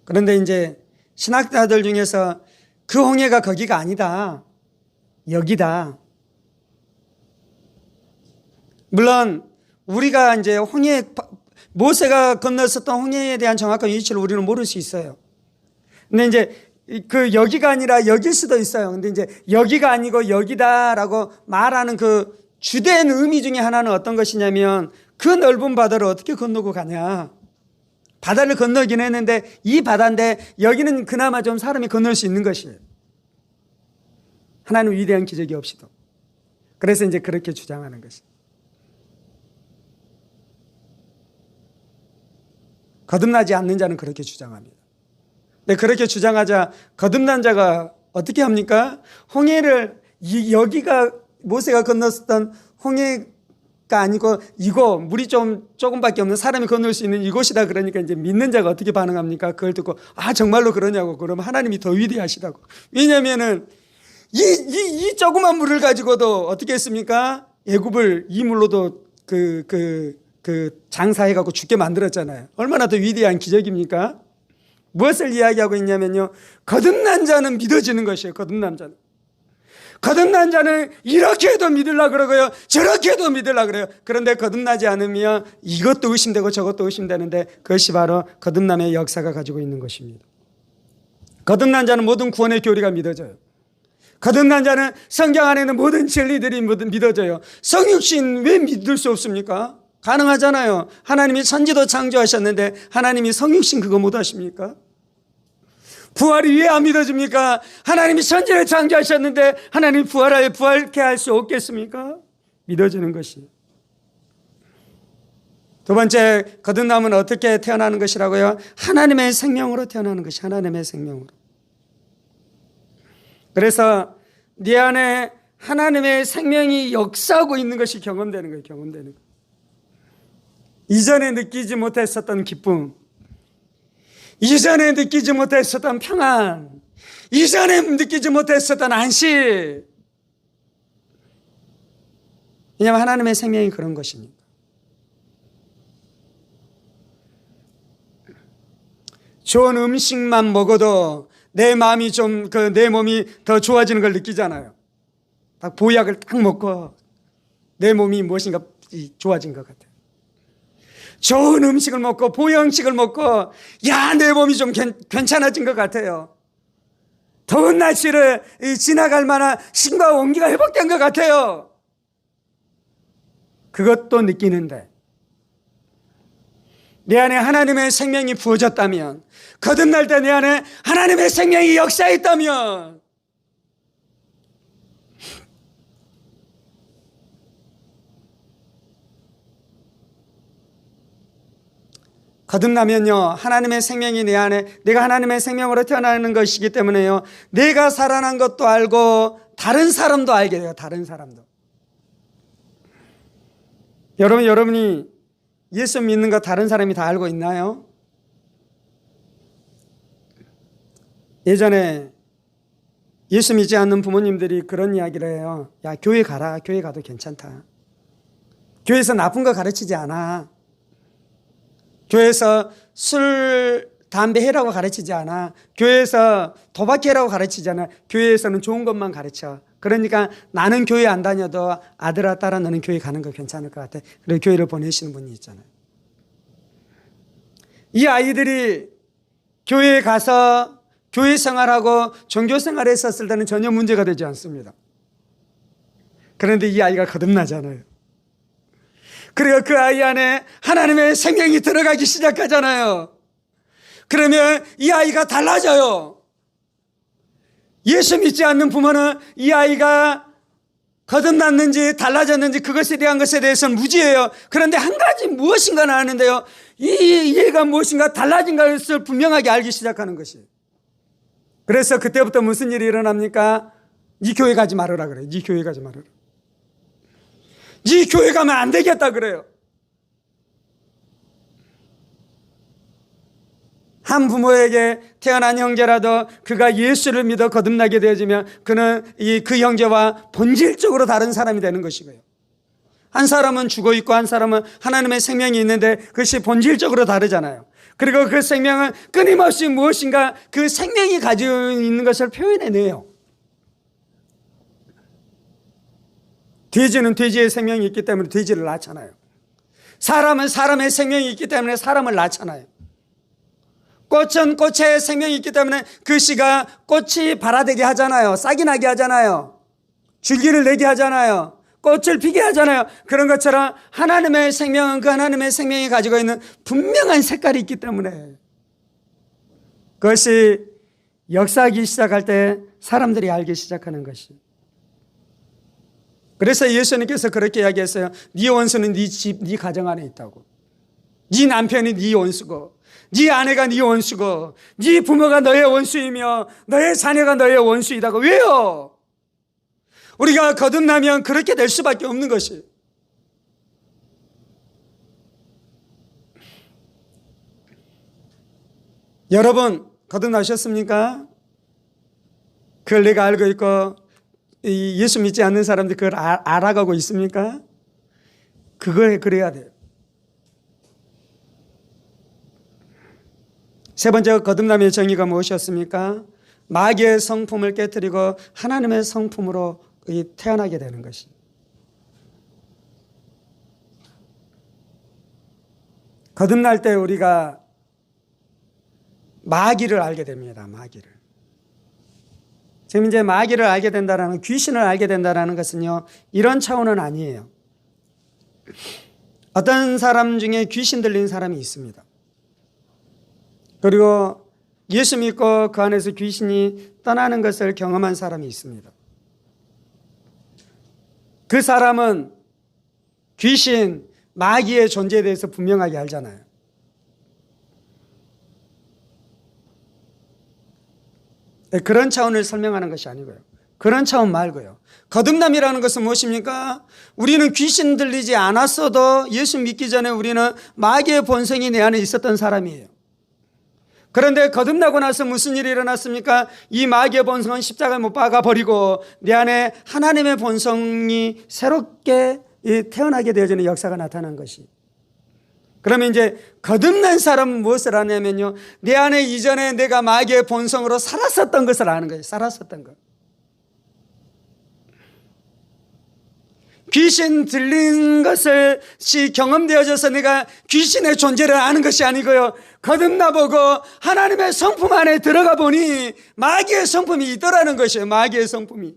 그런데 이제 신학자들 중에서 그 홍해가 거기가 아니다, 여기다. 물론 우리가 이제 모세가 건넜었던 홍해에 대한 정확한 위치를 우리는 모를 수 있어요. 근데 이제 그 여기가 아니라 여길 수도 있어요. 근데 이제 여기가 아니고 여기다라고 말하는 그 주된 의미 중에 하나는 어떤 것이냐면 그 넓은 바다를 어떻게 건너고 가냐. 바다를 건너긴 했는데 이 바다인데 여기는 그나마 좀 사람이 건널 수 있는 것이에요. 하나님 위대한 기적이 없이도. 그래서 이제 그렇게 주장하는 것이에요. 거듭나지 않는 자는 그렇게 주장합니다. 근데 그렇게 주장하자 거듭난 자가 어떻게 합니까? 홍해를, 여기가 모세가 건넜었던 홍해 아니고 이거 물이 조금밖에 없는 사람이 건널 수 있는 이곳이다. 그러니까 이제 믿는 자가 어떻게 반응합니까? 그걸 듣고 정말로 그러냐고. 그러면 하나님이 더 위대하시다고. 왜냐하면은 이 조그만 물을 가지고도 어떻게 했습니까? 애굽을 이 물로도 장사해 갖고 죽게 만들었잖아요. 얼마나 더 위대한 기적입니까? 무엇을 이야기하고 있냐면요, 거듭난 자는 믿어지는 것이에요. 거듭난 자는 이렇게 해도 믿으려고 그러고요, 저렇게 해도 믿으려고 그래요. 그런데 거듭나지 않으면 이것도 의심되고 저것도 의심되는데, 그것이 바로 거듭남의 역사가 가지고 있는 것입니다. 거듭난 자는 모든 구원의 교리가 믿어져요. 거듭난 자는 성경 안에 있는 모든 진리들이 믿어져요. 성육신 왜 믿을 수 없습니까? 가능하잖아요. 하나님이 천지도 창조하셨는데 하나님이 성육신 그거 못하십니까? 부활이 왜 안 믿어집니까? 하나님이 천지를 창조하셨는데 하나님이 부활케 할 수 없겠습니까? 믿어지는 것이. 두 번째, 거듭남은 어떻게 태어나는 것이라고요? 하나님의 생명으로 태어나는 것이. 하나님의 생명으로. 그래서 네 안에 하나님의 생명이 역사하고 있는 것이 경험되는 거예요. 경험되는 거예요. 이전에 느끼지 못했었던 기쁨, 이전에 느끼지 못했었던 평안, 이전에 느끼지 못했었던 안식. 왜냐하면 하나님의 생명이 그런 것이니까. 좋은 음식만 먹어도 내 마음이 내 몸이 더 좋아지는 걸 느끼잖아요. 딱 보약을 딱 먹고 내 몸이 무엇인가 좋아진 것 같아요. 좋은 음식을 먹고 보양식을 먹고 내 몸이 좀 괜찮아진 것 같아요. 더운 날씨를 지나갈 만한 신과 온기가 회복된 것 같아요. 그것도 느끼는데 내 안에 하나님의 생명이 부어졌다면, 거듭날 때 내 안에 하나님의 생명이 역사했다면, 거듭나면요, 하나님의 생명이 내 안에, 내가 하나님의 생명으로 태어나는 것이기 때문에요, 내가 살아난 것도 알고 다른 사람도 알게 돼요. 다른 사람도. 여러분이 예수 믿는 거 다른 사람이 다 알고 있나요? 예전에 예수 믿지 않는 부모님들이 그런 이야기를 해요. 야, 교회 가라. 교회 가도 괜찮다. 교회에서 나쁜 거 가르치지 않아. 교회에서 술, 담배 해라고 가르치지 않아. 교회에서 도박해라고 가르치지 않아. 교회에서는 좋은 것만 가르쳐. 그러니까 나는 교회 안 다녀도 아들아 딸아 너는 교회 가는 거 괜찮을 것 같아. 그래서 교회를 보내시는 분이 있잖아요. 이 아이들이 교회에 가서 교회 생활하고 종교 생활을 했었을 때는 전혀 문제가 되지 않습니다. 그런데 이 아이가 거듭나잖아요. 그리고 그 아이 안에 하나님의 생명이 들어가기 시작하잖아요. 그러면 이 아이가 달라져요. 예수 믿지 않는 부모는 이 아이가 거듭났는지 달라졌는지 그것에 대한 것에 대해서는 무지해요. 그런데 한 가지 무엇인가는 아는데요, 이 얘가 무엇인가 달라진 것을 분명하게 알기 시작하는 것이에요. 그래서 그때부터 무슨 일이 일어납니까? 네 교회 가지 말아라 그래요. 네 교회 가지 말아라. 네 교회 가면 안 되겠다 그래요. 한 부모에게 태어난 형제라도 그가 예수를 믿어 거듭나게 되어지면 그는 그 형제와 본질적으로 다른 사람이 되는 것이고요. 한 사람은 죽어 있고 한 사람은 하나님의 생명이 있는데 그것이 본질적으로 다르잖아요. 그리고 그 생명은 끊임없이 무엇인가 그 생명이 가지고 있는 것을 표현해내요. 돼지는 돼지의 생명이 있기 때문에 돼지를 낳잖아요. 사람은 사람의 생명이 있기 때문에 사람을 낳잖아요. 꽃은 꽃의 생명이 있기 때문에 그 씨가 꽃이 발아되게 하잖아요. 싹이 나게 하잖아요. 줄기를 내게 하잖아요. 꽃을 피게 하잖아요. 그런 것처럼 하나님의 생명은 그 하나님의 생명이 가지고 있는 분명한 색깔이 있기 때문에 그것이 역사하기 시작할 때 사람들이 알기 시작하는 것이. 그래서 예수님께서 그렇게 이야기했어요. 네 원수는 네 집, 네 가정 안에 있다고. 네 남편이 네 원수고 네 아내가 네 원수고 네 부모가 너의 원수이며 너의 자녀가 너의 원수이다고. 왜요? 우리가 거듭나면 그렇게 될 수밖에 없는 것이. 여러분 거듭나셨습니까? 그걸 내가 알고 있고 예수 믿지 않는 사람들 그걸 알아가고 있습니까? 그거에 그래야 돼요. 세 번째 거듭남의 정의가 무엇이었습니까? 마귀의 성품을 깨뜨리고 하나님의 성품으로 태어나게 되는 것이. 거듭날 때 우리가 마귀를 알게 됩니다. 마귀를. 지금 이제 마귀를 알게 된다라는, 귀신을 알게 된다라는 것은요, 이런 차원은 아니에요. 어떤 사람 중에 귀신 들린 사람이 있습니다. 그리고 예수 믿고 그 안에서 귀신이 떠나는 것을 경험한 사람이 있습니다. 그 사람은 귀신, 마귀의 존재에 대해서 분명하게 알잖아요. 그런 차원을 설명하는 것이 아니고요. 그런 차원 말고요. 거듭남이라는 것은 무엇입니까? 우리는 귀신 들리지 않았어도 예수 믿기 전에 우리는 마귀의 본성이 내 안에 있었던 사람이에요. 그런데 거듭나고 나서 무슨 일이 일어났습니까? 이 마귀의 본성은 십자가에 못 박아버리고 내 안에 하나님의 본성이 새롭게 태어나게 되어지는 역사가 나타난 것이. 그러면 이제 거듭난 사람은 무엇을 하냐면요, 내 안에 이전에 내가 마귀의 본성으로 살았었던 것을 아는 거예요. 살았었던 것. 귀신 들린 것이 경험되어져서 내가 귀신의 존재를 아는 것이 아니고요, 거듭나 보고 하나님의 성품 안에 들어가 보니 마귀의 성품이 있더라는 것이에요. 마귀의 성품이.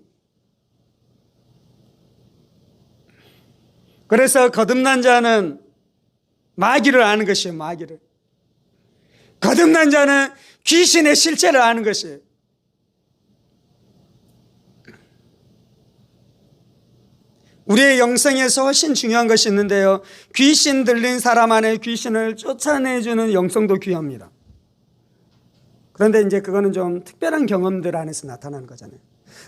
그래서 거듭난 자는 마귀를 아는 것이에요. 마귀를. 거듭난 자는 귀신의 실체를 아는 것이에요. 우리의 영성에서 훨씬 중요한 것이 있는데요, 귀신 들린 사람 안에 귀신을 쫓아내주는 영성도 귀합니다. 그런데 이제 그거는 좀 특별한 경험들 안에서 나타나는 거잖아요.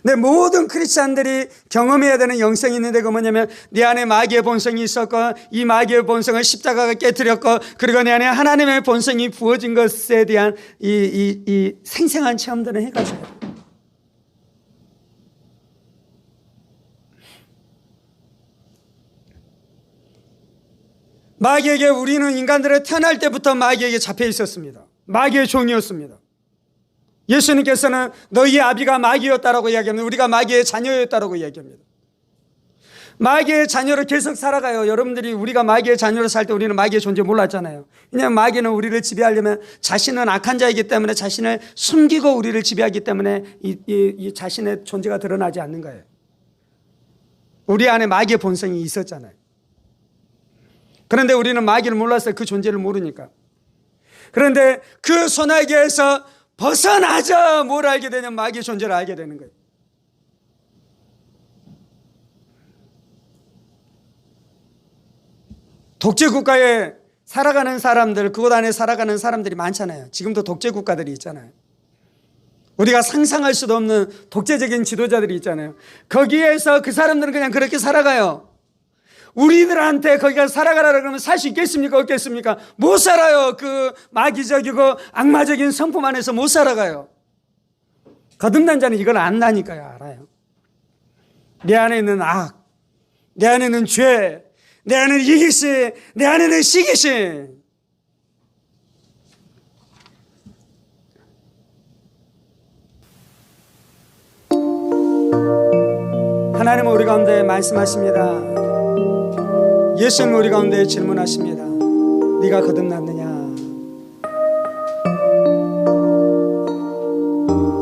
근데 모든 크리스찬들이 경험해야 되는 영성이 있는데, 그 뭐냐면 내 안에 마귀의 본성이 있었고 이 마귀의 본성을 십자가가 깨뜨렸고, 그리고 내 안에 하나님의 본성이 부어진 것에 대한 이 생생한 체험들을 해가셔야 돼요. 마귀에게, 우리는 인간들을 태어날 때부터 마귀에게 잡혀 있었습니다. 마귀의 종이었습니다. 예수님께서는 너희의 아비가 마귀였다라고 이야기합니다. 우리가 마귀의 자녀였다라고 이야기합니다. 마귀의 자녀로 계속 살아가요. 여러분들이 우리가 마귀의 자녀로 살 때 우리는 마귀의 존재 몰랐잖아요. 왜냐하면 마귀는 우리를 지배하려면, 자신은 악한 자이기 때문에 자신을 숨기고 우리를 지배하기 때문에 이 자신의 존재가 드러나지 않는 거예요. 우리 안에 마귀의 본성이 있었잖아요. 그런데 우리는 마귀를 몰랐어요. 그 존재를 모르니까. 그런데 그 소나기에서 벗어나자 뭘 알게 되냐면 마귀의 존재를 알게 되는 거예요. 독재국가에 살아가는 사람들, 그곳 안에 살아가는 사람들이 많잖아요. 지금도 독재국가들이 있잖아요. 우리가 상상할 수도 없는 독재적인 지도자들이 있잖아요. 거기에서 그 사람들은 그냥 그렇게 살아가요. 우리들한테 거기가 살아가라 그러면 살 수 있겠습니까? 없겠습니까? 못 살아요. 그 마귀적이고 악마적인 성품 안에서 못 살아가요. 거듭난 자는 이걸 안다니까요. 알아요. 내 안에 있는 악, 내 안에 있는 죄, 내 안에 있는 이기심, 내 안에 있는 시기심. 하나님은 우리 가운데 말씀하십니다. 예수님은 우리 가운데 질문하십니다. 네가 거듭났느냐?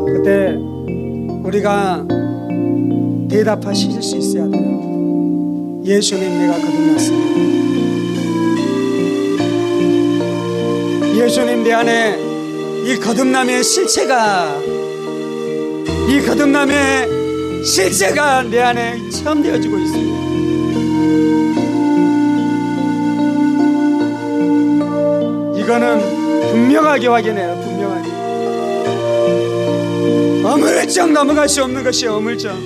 그때 우리가 대답하실 수 있어야 돼요. 예수님, 내가 거듭났습니다. 예수님, 내 안에 이 거듭남의 실체가 내 안에 체험되어지고 있습니다. 이거는 분명하게 확인해요. 분명하게. 어물쩍 넘어갈 수 없는 것이에요. 어물쩍.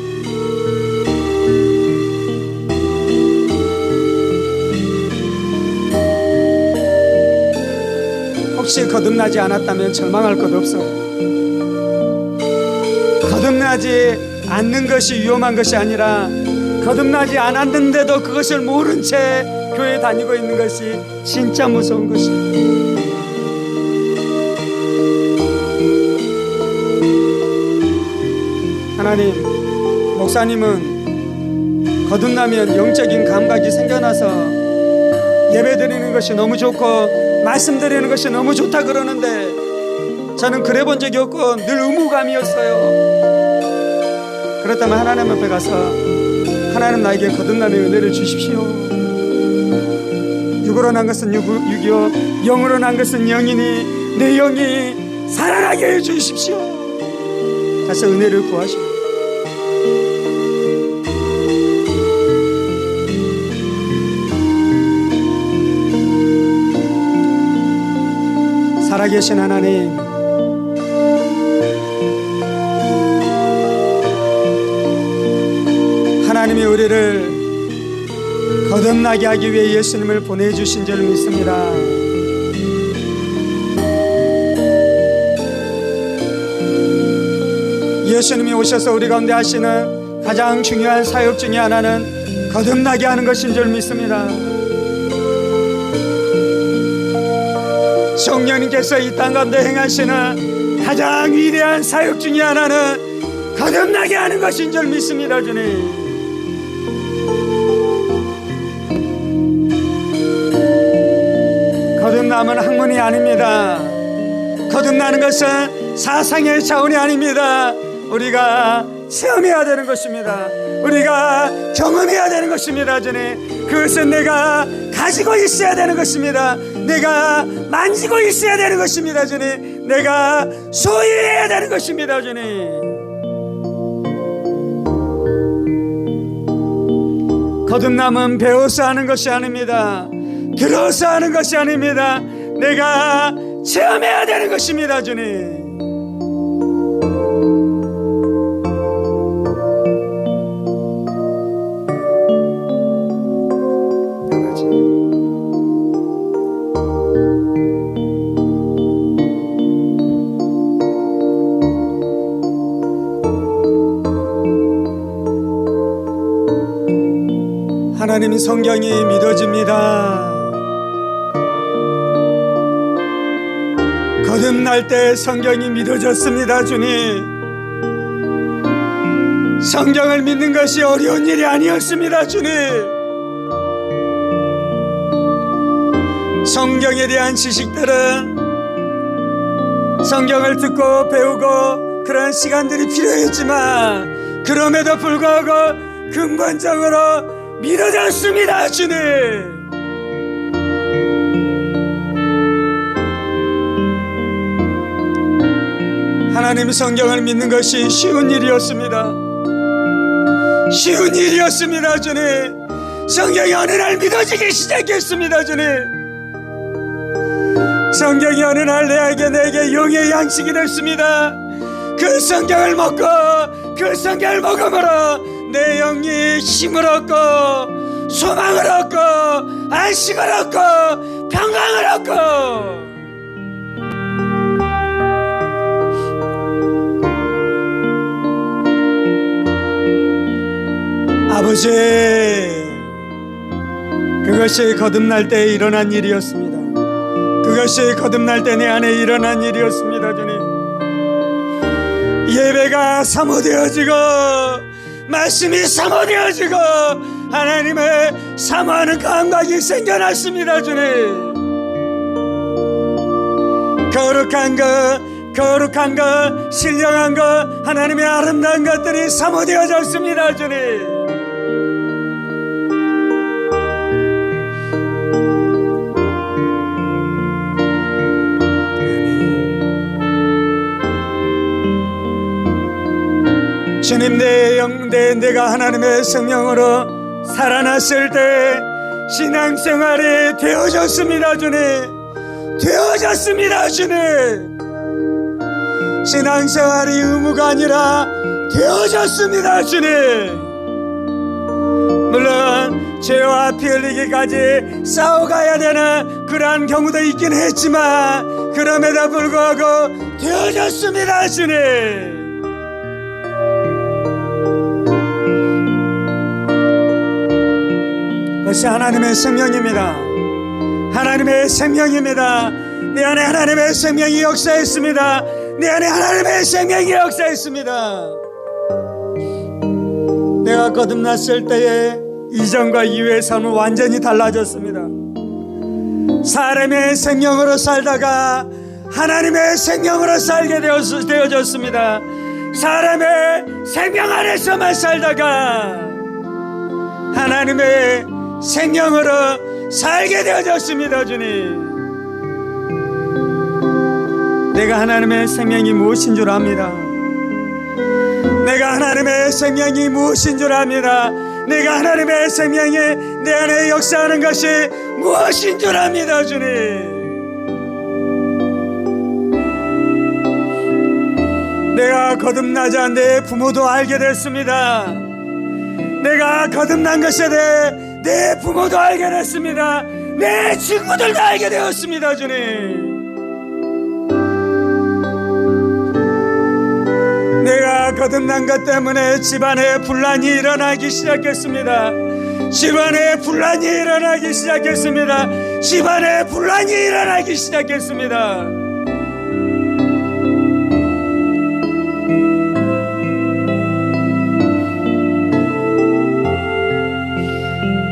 혹시 거듭나지 않았다면 절망할 것 없어요. 거듭나지 않는 것이 위험한 것이 아니라 거듭나지 않았는데도 그것을 모른 채 교회 다니고 있는 것이 진짜 무서운 것입니다. 하나님, 목사님은 거듭나면 영적인 감각이 생겨나서 예배드리는 것이 너무 좋고 말씀드리는 것이 너무 좋다 그러는데 저는 그래 본 적이 없고 늘 의무감이었어요. 그렇다면 하나님 앞에 가서 하나님 나에게 거듭남의 은혜를 주십시오. 육으로 난 것은 육이요 영으로 난 것은 영이니 내 영이 살아나게 해주십시오. 가서 은혜를 구하시오. 살아계신 하나님, 하나님이 우리를 거듭나게 하기 위해 예수님을 보내주신 줄 믿습니다. 예수님이 오셔서 우리 가운데 하시는 가장 중요한 사역 중에 하나는 거듭나게 하는 것인 줄 믿습니다. 성령님께서 이 땅 가운데 행하시는 가장 위대한 사역 중에 하나는 거듭나게 하는 것인 줄 믿습니다. 주님, 거듭남은 학문이 아닙니다. 거듭나는 것은 사상의 차원이 아닙니다. 우리가 체험해야 되는 것입니다. 우리가 경험해야 되는 것입니다. 주님, 그것은 내가 가지고 있어야 되는 것입니다. 내가 만지고 있어야 되는 것입니다. 주님, 내가 소유해야 되는 것입니다. 주님, 거듭남은 배워서 하는 것이 아닙니다. 들어서 하는 것이 아닙니다. 내가 체험해야 되는 것입니다. 주님, 하나님의 성경이 믿어집니다. 거듭날 때 성경이 믿어졌습니다. 주님, 성경을 믿는 것이 어려운 일이 아니었습니다. 주님, 성경에 대한 지식들은 성경을 듣고 배우고 그런 시간들이 필요했지만 그럼에도 불구하고 근본적으로 믿어졌습니다. 주님, 하나님 성경을 믿는 것이 쉬운 일이었습니다. 쉬운 일이었습니다. 주님, 성경이 어느 날 믿어지기 시작했습니다. 주님, 성경이 어느 날 내게 영의 양식이 됐습니다. 그 성경을 먹고 그 성경을 먹음으로 내 영이 힘을 얻고 소망을 얻고 안식을 얻고 평강을 얻고, 아버지, 그것이 거듭날 때 일어난 일이었습니다. 그것이 거듭날 때 내 안에 일어난 일이었습니다. 주님, 예배가 사모되어지고 말씀이 사모되어지고 하나님의 사모하는 감각이 생겨났습니다. 주님, 거룩한 것 신령한 것 하나님의 아름다운 것들이 사모되어졌습니다. 주님, 주님, 내가 하나님의 성령으로 살아났을 때 신앙생활이 되어졌습니다. 주님, 되어졌습니다. 주님, 신앙생활이 의무가 아니라 되어졌습니다. 주님, 물론 죄와 피 흘리기까지 싸워가야 되는 그러한 경우도 있긴 했지만 그럼에도 불구하고 되어졌습니다. 주님, 그것이 하나님의 생명입니다. 하나님의 생명입니다. 내 안에 하나님의 생명이 역사했습니다. 내 안에 하나님의 생명이 역사했습니다. 내가 거듭났을 때에 이전과 이후의 삶은 완전히 달라졌습니다. 사람의 생명으로 살다가 하나님의 생명으로 살게 되어졌습니다. 사람의 생명 안에서만 살다가 하나님의 생명으로 살게 되어졌습니다. 주님, 내가 하나님의 생명이 무엇인 줄 압니다. 내가 하나님의 생명이 무엇인 줄 압니다. 내가 하나님의 생명이 내 안에 역사하는 것이 무엇인 줄 압니다. 주님, 내가 거듭나자 내 부모도 알게 됐습니다. 내가 거듭난 것에 대해 내 부모도 알게 됐습니다. 내 친구들도 알게 되었습니다. 주님, 내가 거듭난 것 때문에 집안에 분란이 일어나기 시작했습니다. 집안에 분란이 일어나기 시작했습니다. 집안에 분란이 일어나기 시작했습니다.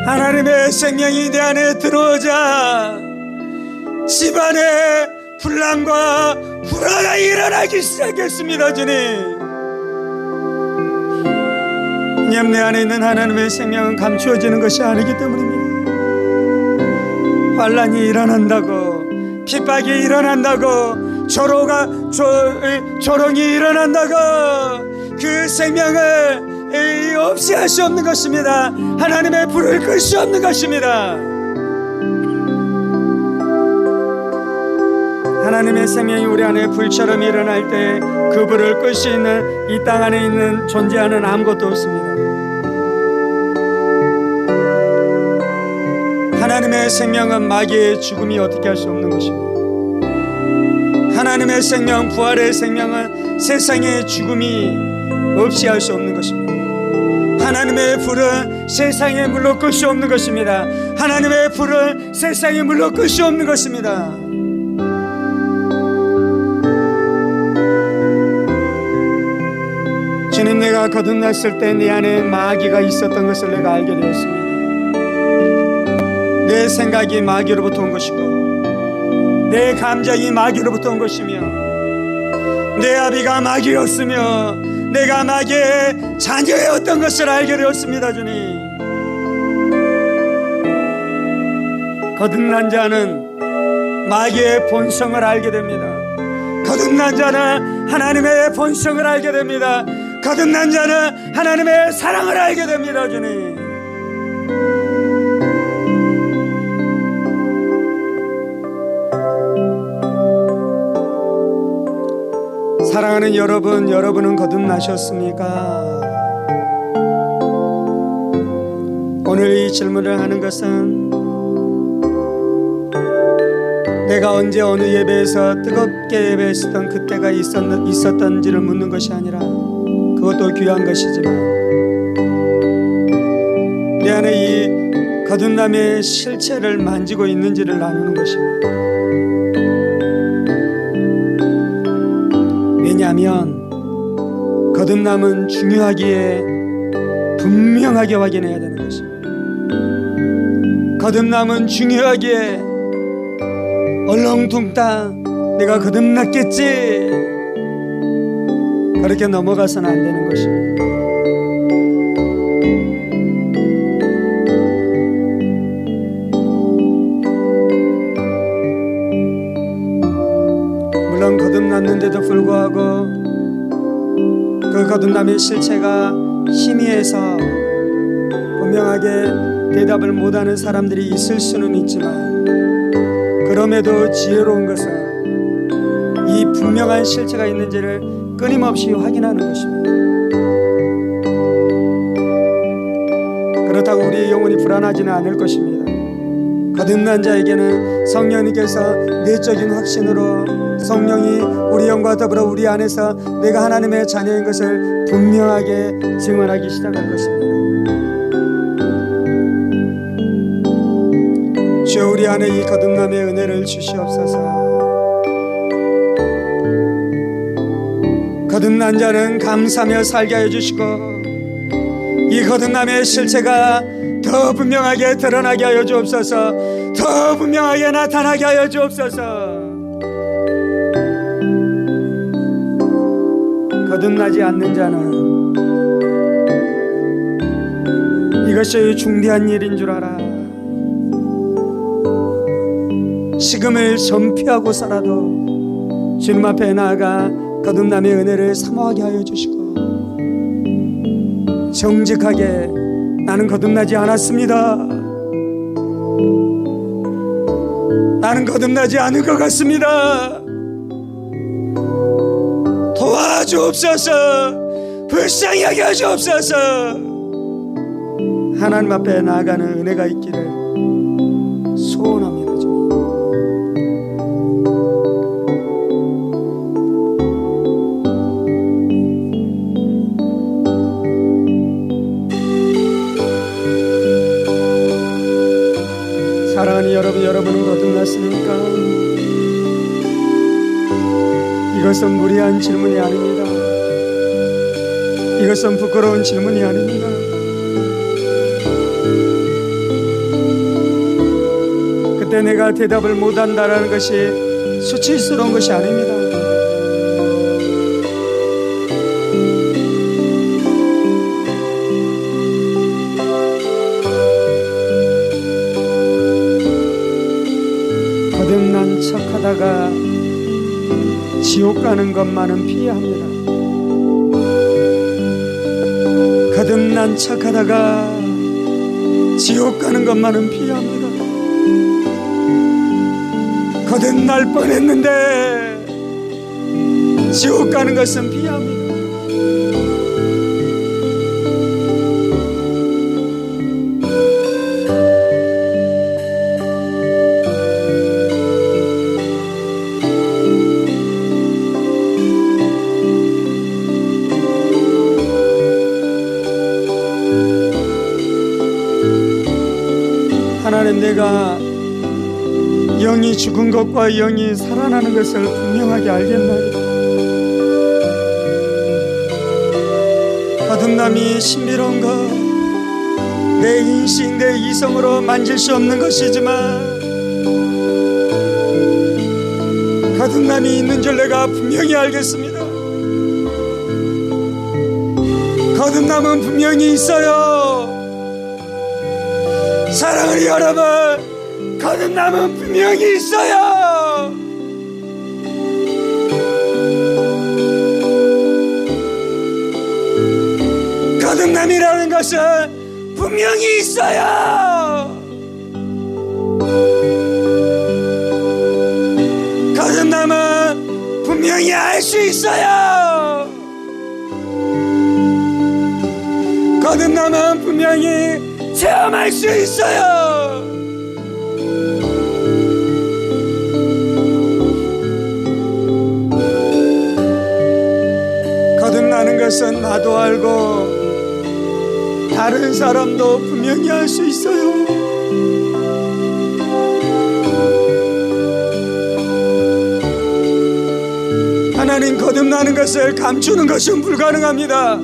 하나님의 생명이 내 안에 들어오자 집안에 분란과 불화가 일어나기 시작했습니다. 주님, 왜냐하면 내 안에 있는 하나님의 생명은 감추어지는 것이 아니기 때문입니다. 환난이 일어난다고, 핍박이 일어난다고, 조롱이 일어난다고 그 생명을 없이 할 수 없는 것입니다. 하나님의 불을 끌 수 없는 것입니다. 하나님의 생명이 우리 안에 불처럼 일어날 때 그 불을 끌 수 있는 이 땅 안에 있는 존재하는 아무것도 없습니다. 하나님의 생명은 마귀의 죽음이 어떻게 할 수 없는 것입니다. 하나님의 생명, 부활의 생명은 세상의 죽음이 없이 할 수 없는 것입니다. 하나님의 불은 세상에 물로 끌 수 없는 것입니다. 하나님의 불은 세상에 물로 끌 수 없는 것입니다. 주님, 내가 거듭났을 때 내 안에 마귀가 있었던 것을 내가 알게 되었습니다. 내 생각이 마귀로부터 온 것이고 내 감정이 마귀로부터 온 것이며 내 아비가 마귀였으며 내가 마귀의 자녀였던 것을 알게 되었습니다. 주님, 거듭난 자는 마귀의 본성을 알게 됩니다. 거듭난 자는 하나님의 본성을 알게 됩니다. 거듭난 자는 하나님의 사랑을 알게 됩니다. 주님, 사랑하는 여러분, 여러분은 거듭나셨습니까? 오늘 이 질문을 하는 것은 내가 언제 어느 예배에서 뜨겁게 예배했었던 그때가 있었던지를 묻는 것이 아니라, 그것도 귀한 것이지만 내 안에 이 거듭남의 실체를 만지고 있는지를 나누는 것입니다. 왜냐하면 거듭남은 중요하기에 분명하게 확인해야 되는 것입니다. 거듭남은 중요하기에 얼렁뚱땅 내가 거듭났겠지 그렇게 넘어가서는 안 되는 것입니다. 물론 거듭났는데도 불구하고 그 거듭남의 실체가 희미해서 분명하게 대답을 못하는 사람들이 있을 수는 있지만, 그럼에도 지혜로운 것은 이 분명한 실체가 있는지를 끊임없이 확인하는 것입니다. 그렇다고 우리의 영혼이 불안하지는 않을 것입니다. 거듭난 자에게는 성령님께서 내적인 확신으로 성령이 우리 영과 더불어 우리 안에서 내가 하나님의 자녀인 것을 분명하게 증언하기 시작할 것입니다. 주여, 우리 안에 이 거듭남의 은혜를 주시옵소서. 거듭난 자는 감사하며 살게 하여 주시고, 이 거듭남의 실체가 더 분명하게 드러나게 하여 주옵소서. 더 분명하게 나타나게 하여 주옵소서. 거듭나지 않는 자는 이것이 중대한 일인 줄 알아. 식음을 전폐하고 살아도 주님 앞에 나아가 거듭남의 은혜를 사모하게 하여 주시고, 정직하게 나는 거듭나지 않았습니다, 나는 거듭나지 않을 것 같습니다, 도와주옵소서, 불쌍히 여겨 주옵소서, 하나님 앞에 나아가는 은혜가 있기를 소원합니다. 사랑하는 여러분, 여러분은 거듭났습니까? 이것은 무리한 질문이 아닙니다. 이것은 부끄러운 질문이 아닙니다. 그때 내가 대답을 못한다는 것이 수치스러운 것이 아닙니다. 거듭난 척하다가 지옥 가는 것만은 피해야 합니다. 거듭난 척하다가 지옥 가는 것만은 피해야 합니다. 거듭날 뻔했는데 지옥 가는 것은 피해야 합니다. 하나님, 내가 영이 죽은 것과 영이 살아나는 것을 분명하게 알겠나이다. 거듭남이 신비로운 것, 내 인식, 내 이성으로 만질 수 없는 것이지만 거듭남이 있는 줄 내가 분명히 알겠습니다. 거듭남은 분명히 있어요. 사랑하는 여러분, 거듭남은 분명히 있어요. 거듭남이라는 것은 분명히 있어요. 거듭남은 분명히 알 수 있어요. 거듭남은 분명히 체험할 수 있어요. 거듭나는 것은 나도 알고 다른 사람도 분명히 알 수 있어요. 하나님, 거듭나는 것을 감추는 것은 불가능합니다.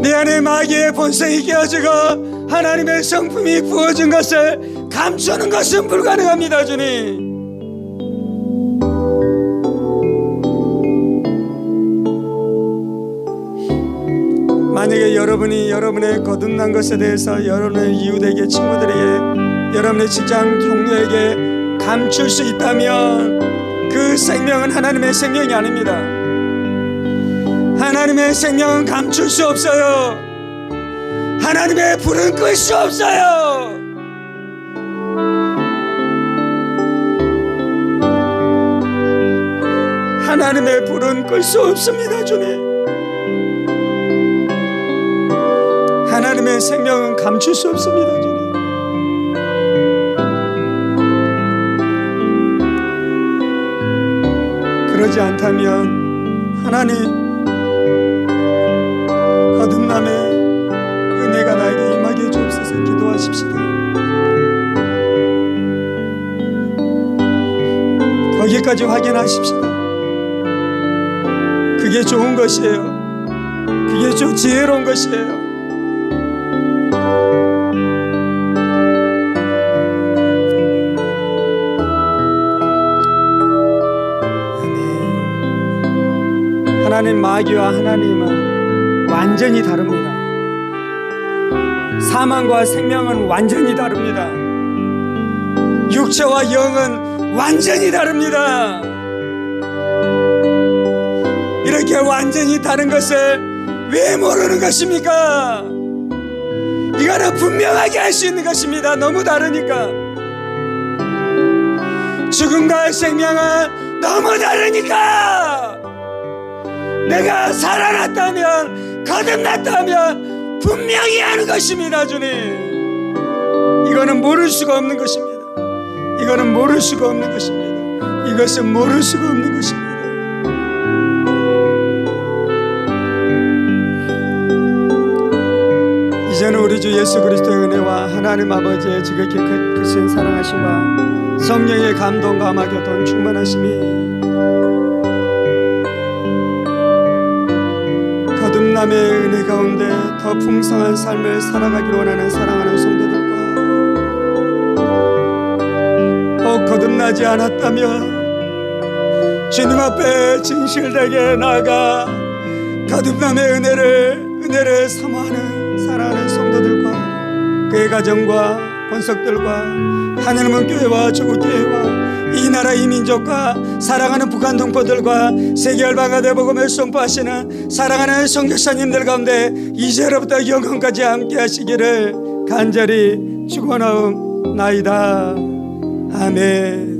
내 안에 마귀의 본성이 깨어지고 하나님의 성품이 부어진 것을 감추는 것은 불가능합니다. 주님, 만약에 여러분이 여러분의 거듭난 것에 대해서 여러분의 이웃에게, 친구들에게, 여러분의 직장 동료에게 감출 수 있다면 그 생명은 하나님의 생명이 아닙니다. 하나님의 생명은 감출 수 없어요. 하나님의 불은 끌 수 없어요. 하나님의 불은 끌 수 없습니다. 주님, 하나님의 생명은 감출 수 없습니다. 주님. 그러지 않다면 하나님, 거듭남의 은혜가 나에게 임하게 주옵소서. 기도하십시다. 거기까지 확인하십시다. 그게 좋은 것이에요. 그게 좀 지혜로운 것이에요. 하나님, 마귀와 하나님은 완전히 다릅니다. 사망과 생명은 완전히 다릅니다. 육체와 영은 완전히 다릅니다. 이렇게 완전히 다른 것을 왜 모르는 것입니까? 이거는 분명하게 할 수 있는 것입니다. 너무 다르니까. 죽음과 생명은 너무 다르니까. 내가 살아났다면, 거듭났다면 분명히 하는 것입니다. 주님, 이거는 모를 수가 없는 것입니다. 이거는 모를 수가 없는 것입니다. 이것은 모를 수가 없는 것입니다. 이제는 우리 주 예수 그리스도의 은혜와 하나님 아버지의 지극히 크신 사랑하심과 성령의 감동과 교통 충만하심이 거듭남의 은혜 가운데 더 풍성한 삶을 살아가기를 원하는 사랑하는 성도들과 혹 거듭나지 않았다면 주님 앞에 진실되게 나아가 거듭남의 은혜를 사모하는 사랑하는 성도들과 그의 가정과 권속들과 하늘문 교회와 조국교회와 이 나라 이 민족과 사랑하는 북한 동포들과 세계 열방가대 복음을 선포하시는 사랑하는 선교사님들 가운데 이제로부터 영원까지 함께 하시기를 간절히 축원하옵나이다. 아멘.